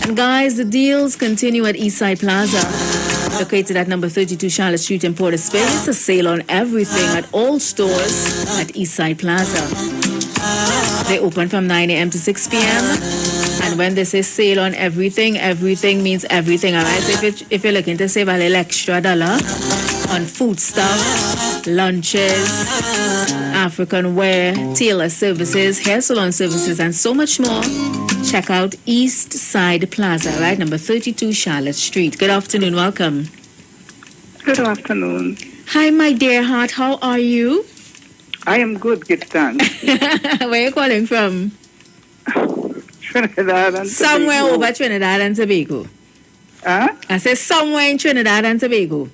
And guys, the deals continue at Eastside Plaza. Located at number 32 Charlotte Street in Port of Spain. It's a sale on everything at all stores at Eastside Plaza. They open from 9 a.m. to 6 p.m. And when they say sale on everything, everything means everything. All right? So if you're looking to save a little extra dollar on food stuff, lunches, African wear, tailor services, hair salon services, and so much more, check out East Side Plaza, right? Number 32 Charlotte Street. Good afternoon. Welcome. Good afternoon. Hi, my dear heart. How are you? I am good, good thanks. Where are you calling from? Trinidad and Somewhere Tobago. over Trinidad and Tobago. Huh? I said somewhere in Trinidad and Tobago.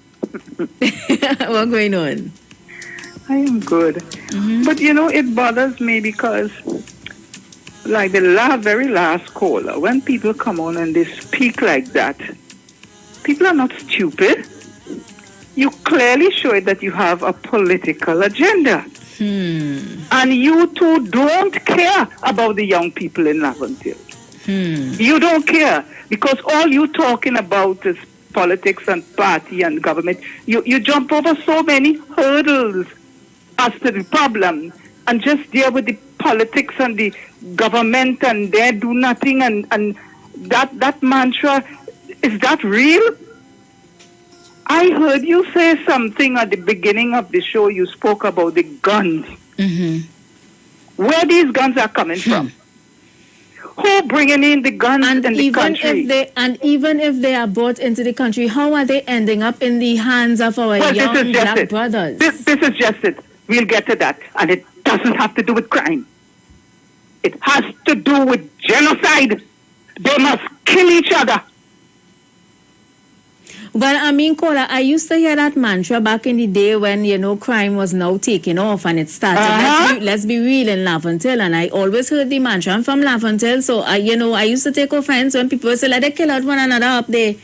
What's going on? I am good. Mm-hmm. But you know, it bothers me because, like the very last caller, when people come on and they speak like that, people are not stupid. You clearly show it that you have a political agenda. And you two don't care about the young people in Laventille. You don't care because all you talking about is politics and party and government. You jump over so many hurdles as to the problem and just deal with the politics and the government and they do nothing and that mantra, is that real? I heard you say something at the beginning of the show. You spoke about the guns. Where these guns are coming from? Who bringing in the guns in the country? Even if they are brought into the country, how are they ending up in the hands of our young black brothers? This is just it. We'll get to that. And it doesn't have to do with crime. It has to do with genocide. They must kill each other. Well, I mean, Kola, I used to hear that mantra back in the day when, crime was now taking off and it started. Let's be real in Laventille. And I always heard the mantra. I'm from Laventille. So, I used to take offense when people say, let they kill out one another up there.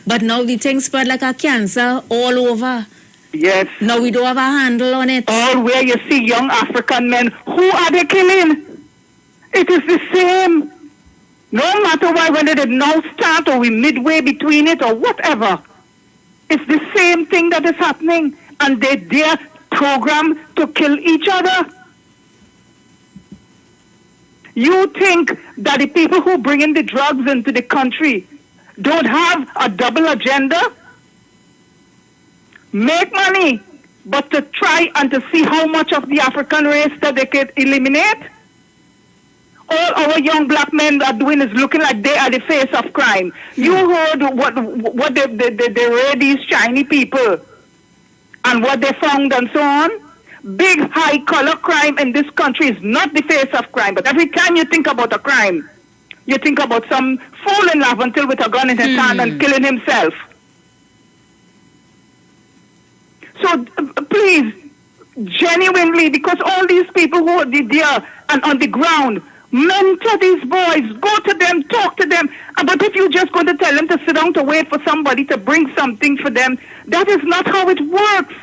But now the thing spread like a cancer all over. Yes. Now we don't have a handle on it. All where you see young African men, who are they killing? It is the same. No matter why, whether they now start or we midway between it or whatever. It's the same thing that is happening. And they're programmed to kill each other. You think that the people who bring in the drugs into the country don't have a double agenda? Make money, but to try and to see how much of the African race that they can eliminate? All our young black men are doing is looking like they are the face of crime. You heard what they raid these Chinese people and what they found and so on. Big high color crime in this country is not the face of crime. But every time you think about a crime, you think about some fool in Laventille with a gun in his hand and killing himself. So please, genuinely, because all these people who are there and on the ground, mentor these boys, go to them, talk to them. But if you're just going to tell them to sit down to wait for somebody to bring something for them, that is not how it works.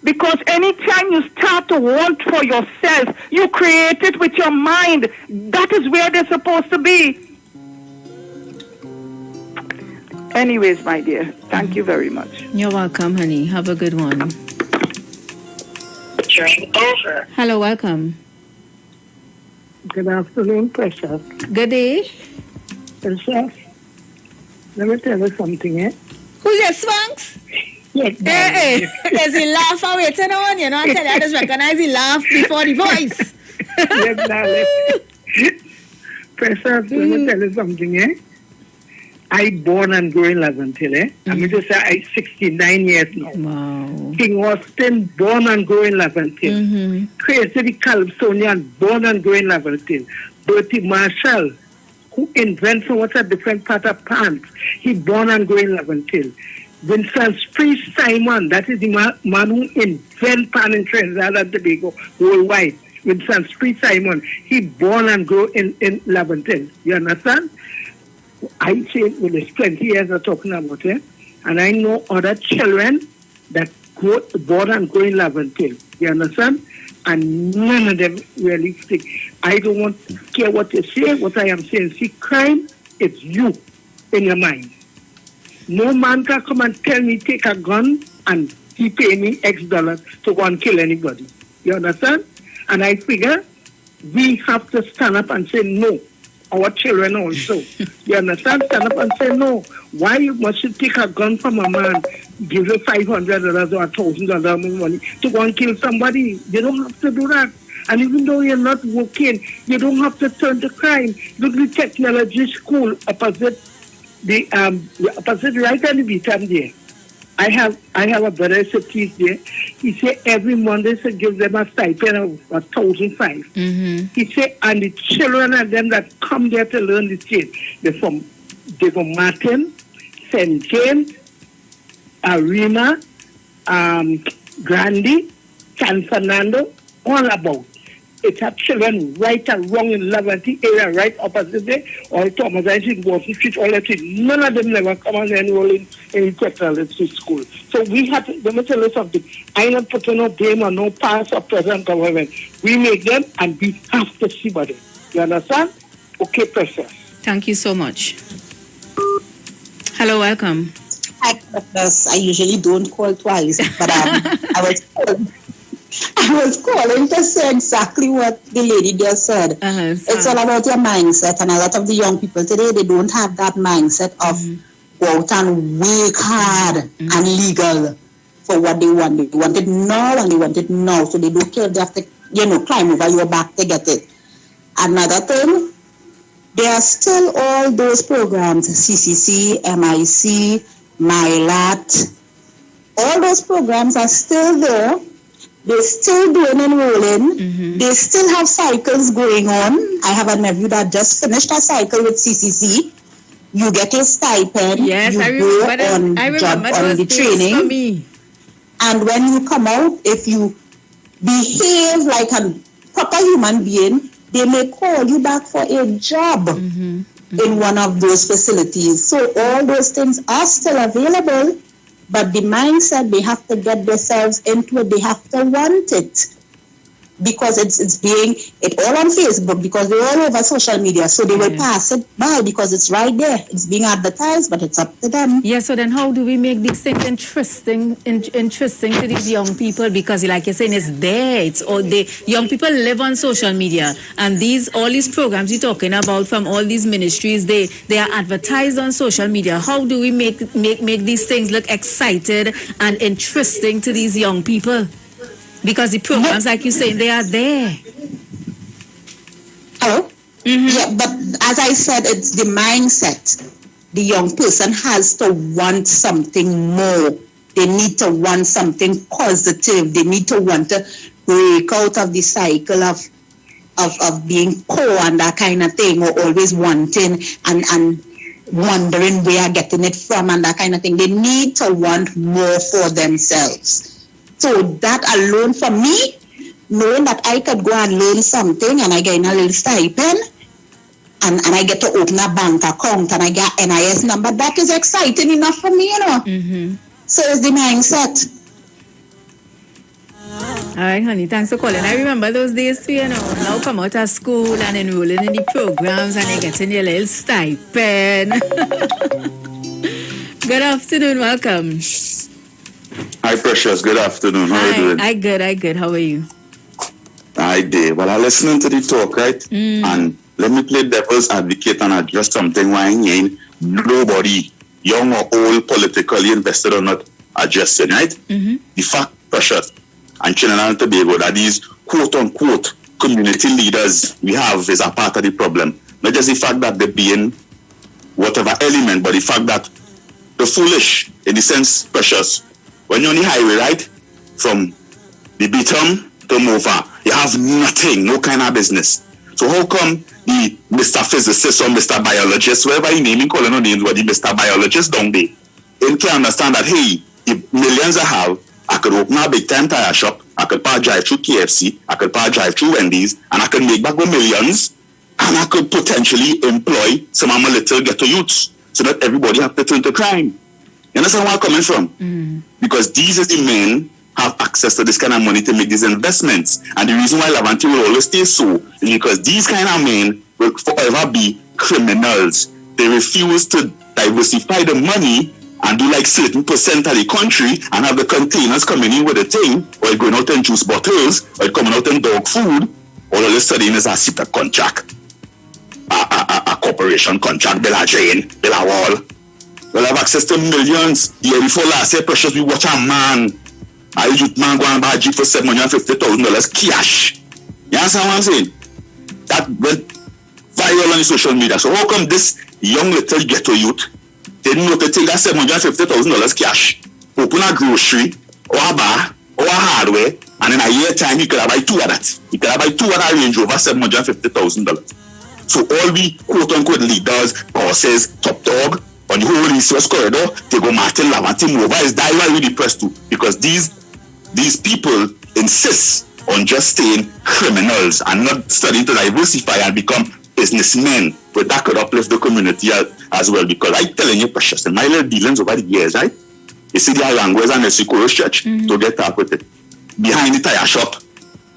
Because anytime you start to want for yourself, you create it with your mind. That is where they're supposed to be. Anyways, my dear, thank you very much. You're welcome, honey. Have a good one. Drink over. Hello, welcome. Good afternoon, Precious. Good day. Precious, let me tell you something, eh? Who's your Swanks? Yes, hey. There's a laugh waiting on, you know. I tell you, I just recognize the laugh before the voice. Yes, darling. Precious, let me tell you something, eh? I born and grew in Laventille, eh? I'm going to say I'm 69 years now. Wow. King Austin, born and grew in Laventille. Crazy Calypsonian, born and grew in Laventille. Bertie Marshall, who invented so much a different part of pants, he born and grew in Laventille. Vincent Priest Simon, that is the man who invented pan in Trinidad and Tobago worldwide. Vincent Priest Simon, he born and grew in Laventille. You understand? I say, well, there's 20 years I'm talking about it, and I know other children that born and grow in Laventille. You understand? And none of them really stick. I don't want to care what you say. What I am saying, see, crime, it's you in your mind. No man can come and tell me take a gun and he pay me X dollars to go and kill anybody. You understand? And I figure we have to stand up and say no. Our children also. You understand? Stand up and say no. Why you must take a gun from a man, give you $500 or $1,000 money to go and kill somebody? You don't have to do that. And even though you're not working, you don't have to turn to crime. Look at the technology school opposite right on the beach there. I have a brother who teaches there. He said every Monday he gives them a stipend of $1,500. He said, and the children of them that come there to learn the trade, they're from Martin, St. James, Arima, Grandi, San Fernando, all about. It has children right and wrong in Laventille area, right opposite there, or Thomas Isaac, Washington Street, all that. None of them never come and enroll in technology school. So we have to, let me tell you something. I'm not putting no blame on no past or present government. We make them and we have to see about it. You understand? Okay, Precious. Thank you so much. Hello, welcome. Hi, Precious. I usually don't call twice, but I was calling to say exactly what the lady just said. It's all about your mindset, and a lot of the young people today, they don't have that mindset of go out and work hard and legal for what they want. They want it now and they want it now, so they don't care if they have to, climb over your back to get it. Another thing, there are still all those programs, CCC, MIC, MyLat, all those programs are still there. They're still doing enrolling. They still have cycles going on. I have a nephew that just finished a cycle with CCC. You get a stipend. Yes, you I remember. on the training. For me. And when you come out, if you behave like a proper human being, they may call you back for a job in one of those facilities. So all those things are still available. But the mindset, they have to get themselves into it. They have to want it. Because it's all on Facebook, because they're all over social media. So they will pass it by because it's right there. It's being advertised, but it's up to them. Yeah, so then how do we make these things interesting to these young people? Because like you're saying, it's there. It's all young people live on social media. And all these programs you're talking about from all these ministries, they are advertised on social media. How do we make these things look excited and interesting to these young people? Because the programs, like you say, they are there. Hello? Yeah, but as I said, it's the mindset. The young person has to want something more. They need to want something positive. They need to want to break out of the cycle of being poor and that kind of thing, or always wanting and wondering where getting it from and that kind of thing. They need to want more for themselves. So that alone for me, knowing that I could go and learn something and I get a little stipend and I get to open a bank account and I get NIS number, that is exciting enough for me, So it's the mindset. All right, honey, thanks for calling. I remember those days too, now come out of school and enrolling in the programs and you're getting your little stipend. Good afternoon, welcome. Hi, Precious. Good afternoon. How are you doing? I good. How are you? I did. Well, I'm listening to the talk, right? And let me play devil's advocate and address something why nobody young or old, politically invested or not, addressing, right? The fact, Precious, and Trinidad and Tobago, that these quote-unquote community leaders we have is a part of the problem. Not just the fact that they're being whatever element, but the fact that the foolish, in the sense, Precious, when you're on the highway, right, from the Beatum to Mova, you have nothing, no kind of business. So how come the Mr. Physicist or Mr. Biologist, whoever you name, calling no names, but the Mr. Biologist down there, they can understand that, hey, the millions I have, I could open a big time tire shop, I could drive through KFC, I could drive through Wendy's, and I could make back with millions, and I could potentially employ some of my little ghetto youths, so that everybody have to turn to crime. You understand where I'm coming from? Because these are the men have access to this kind of money to make these investments. And the reason why Lavante will always stay so is because these kind of men will forever be criminals. They refuse to diversify the money and do like certain percent of the country and have the containers coming in with a thing, or it going out in juice bottles, or it coming out in dog food, or all of a sudden is a SITA contract, a corporation contract, bill a drain, bill a wall. We'll have access to millions. The year before last year, Precious, we watch a man, a youth man go and buy a Jeep for $750,000 cash. You understand what I'm saying? That went viral on the social media. So how come this young little ghetto youth didn't know to take that $750,000 cash, open a grocery, or a bar, or a hardware, and in a year time, he could have buy two of that. He could have buy two of that Range Rover, $750,000. So all the quote-unquote leaders, bosses, top dog, on the whole East-West corridor, they go Martin Lavante Mova is die while we depressed too. Because these people insist on just staying criminals and not studying to diversify and become businessmen. But that could uplift the community as well. Because I'm telling you, Precious, in my little dealings over the years, right? You see the language and the Sikoro church to get up with it. Behind the tire shop,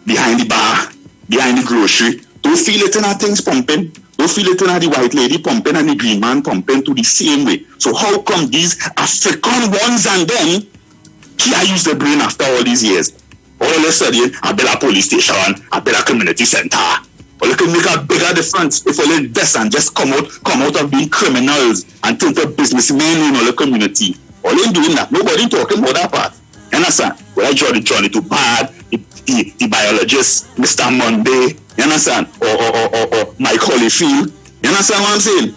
behind the bar, behind the grocery, don't feel it in our things pumping. Don't feel it in the white lady pumping and the green man pumping to the same way. So how come these African ones and them can't use the brain after all these years? All of a sudden, I build a police station, I build a community center. Or you can make a bigger difference if you invest and just come out of being criminals and turn to businessmen in all the community. All in doing that, nobody talking about that part. You understand? Well, I draw the Johnny too bad, the biologist, Mr. Monday, you understand? Or Mike Holyfield. You understand what I'm saying?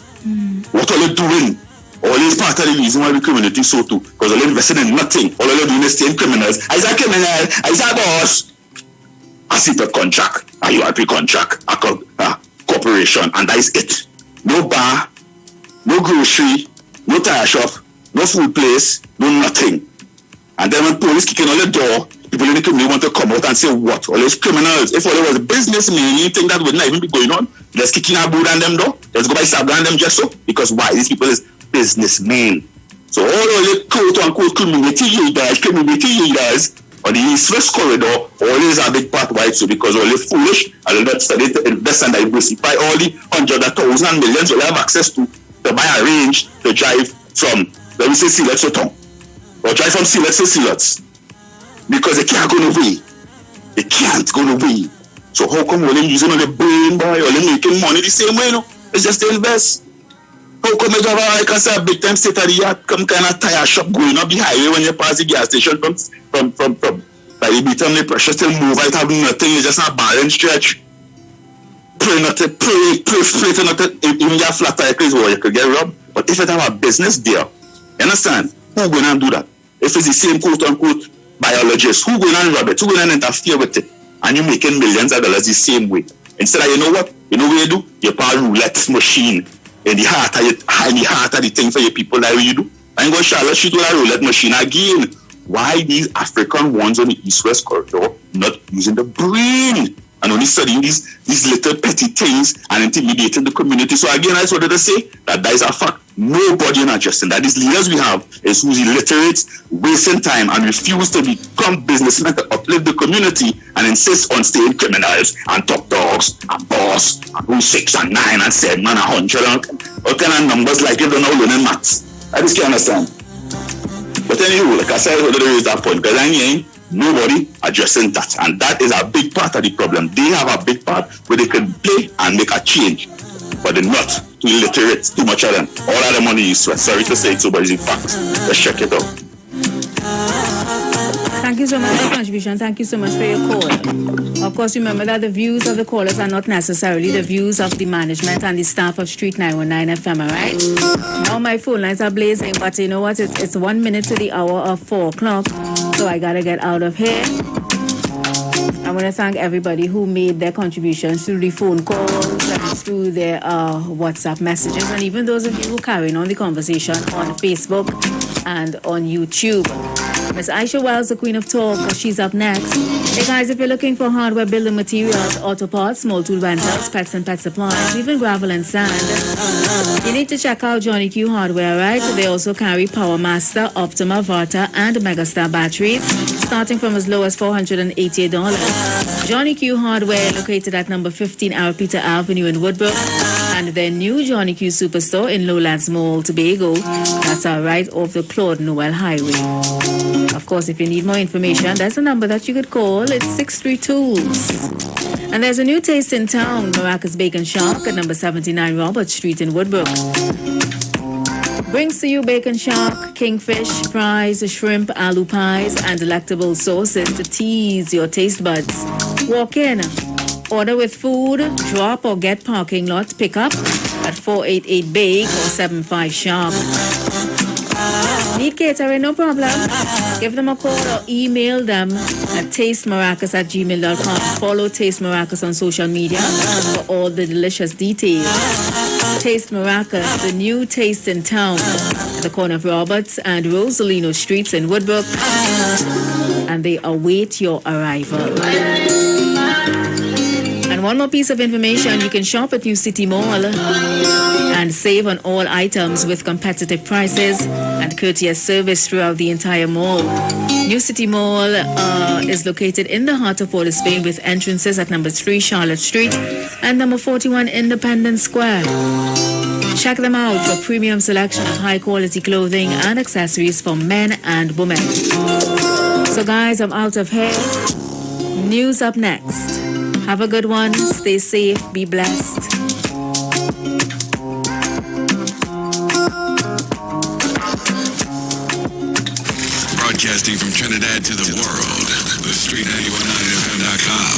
What are they doing? All is part of the reason why the community so too. Because all they invested in nothing. All they're doing is staying criminals. Is a criminal? Is a boss? A CPEP contract, a URP contract, a corporation, and that is it. No bar, no grocery, no tire shop, no food place, no nothing. And then when police kicking on the door, people in the community want to come out and say, what? All those criminals. If all there was a businessman, you think that would not even be going on? Let's kick in a boot on them door. Let's go by Sabra and them just so. Because why? These people is businessmen. So all the quote-unquote community leaders on the East-West corridor, all is a big part why so because all the foolish and not study to invest and diversify all the hundreds of thousands and millions will have access to buy a range to drive from, let me say, Silots to Town. Or drive from Silots to Silots. Because they can't go nowhere. They can't go nowhere. So how come all them using on the brain, boy, all them making money the same way, no? It's just to invest. How come you have like I said, a big time state of the art, come kind of tire shop going up the highway when you pass the gas station from by the beat the pressure still move, it have nothing, it's just a balance stretch. Pray to not even your flat tire is where you could get robbed. But if you have a business there, you understand? Who going to do that? If it's the same quote-unquote biologist, who going to rob it? Who going to interfere with it? And you're making millions of dollars the same way. Instead of, you know what? You know what you do? You put a roulette machine in the heart of the thing for your people. Like what you do? I'm going to Charlotte shoot with a roulette machine again. Why these African ones on the East-West corridor not using the brain and only studying these little petty things and intimidating the community? So again, I just wanted to say that is a fact. Nobody in adjusting that these leaders we have is who's illiterate, wasting time and refuse to become businessmen to uplift the community and insist on staying criminals and top dogs and boss and who's 6 and 9 and 7 and 100 and all kind of numbers like you don't know learning maths. I just can't understand. But anyway, like I said, I there is that point because I ain't nobody addressing that, and that is a big part of the problem. They have a big part where they can play and make a change. but they're not too illiterate, too much of them. All of the money is sweat. Sorry to say it so, but it's in fact. Let's check it out. Thank you so much for your contribution. Thank you so much for your call. Of course, remember that the views of the callers are not necessarily the views of the management and the staff of Street 919 FM, all right? Now my phone lines are blazing, but you know what? It's 1 minute to the hour of 4 o'clock, so I gotta get out of here. I want to thank everybody who made their contributions through the phone calls and through their WhatsApp messages, and even those of you who carrying on the conversation on Facebook and on YouTube. Miss Aisha Wells, the Queen of Talk, she's up next. Hey guys, if you're looking for hardware, building materials, auto parts, small tool rentals, pets and pet supplies, even gravel and sand, you need to check out Johnny Q Hardware, right? They also carry Power Master, Optima, Varta, and Megastar batteries, starting from as low as $488. Johnny Q Hardware, located at number 15 Arapita Avenue in Woodbrook, and their new Johnny Q Superstore in Lowlands Mall, Tobago. That's right off the Claude Noel Highway. Of course, if you need more information, there's a number that you could call. It's 632. And there's a new taste in town, Maracas Bacon Shark at number 79 Robert Street in Woodbrook. Brings to you bacon shark, kingfish, fries, shrimp, aloo pies, and delectable sauces to tease your taste buds. Walk in, order with food, drop or get parking lot pickup at 488 Bake or 75 Sharp. Need catering? No problem. Give them a call or email them at tastemaracas@gmail.com. Follow Taste Maracas on social media for all the delicious details. Taste Maracas, the new taste in town, at the corner of Roberts and Rosalino Streets in Woodbrook, and they await your arrival. And one more piece of information, you can shop at New City Mall and save on all items with competitive prices and courteous service throughout the entire mall. New City Mall is located in the heart of Port of Spain with entrances at number 3 Charlotte Street and number 41 Independence Square. Check them out for premium selection of high quality clothing and accessories for men and women. So guys, I'm out of here. News up next. Have a good one. Stay safe. Be blessed. Broadcasting from Trinidad to the world, the Street 919FM.com.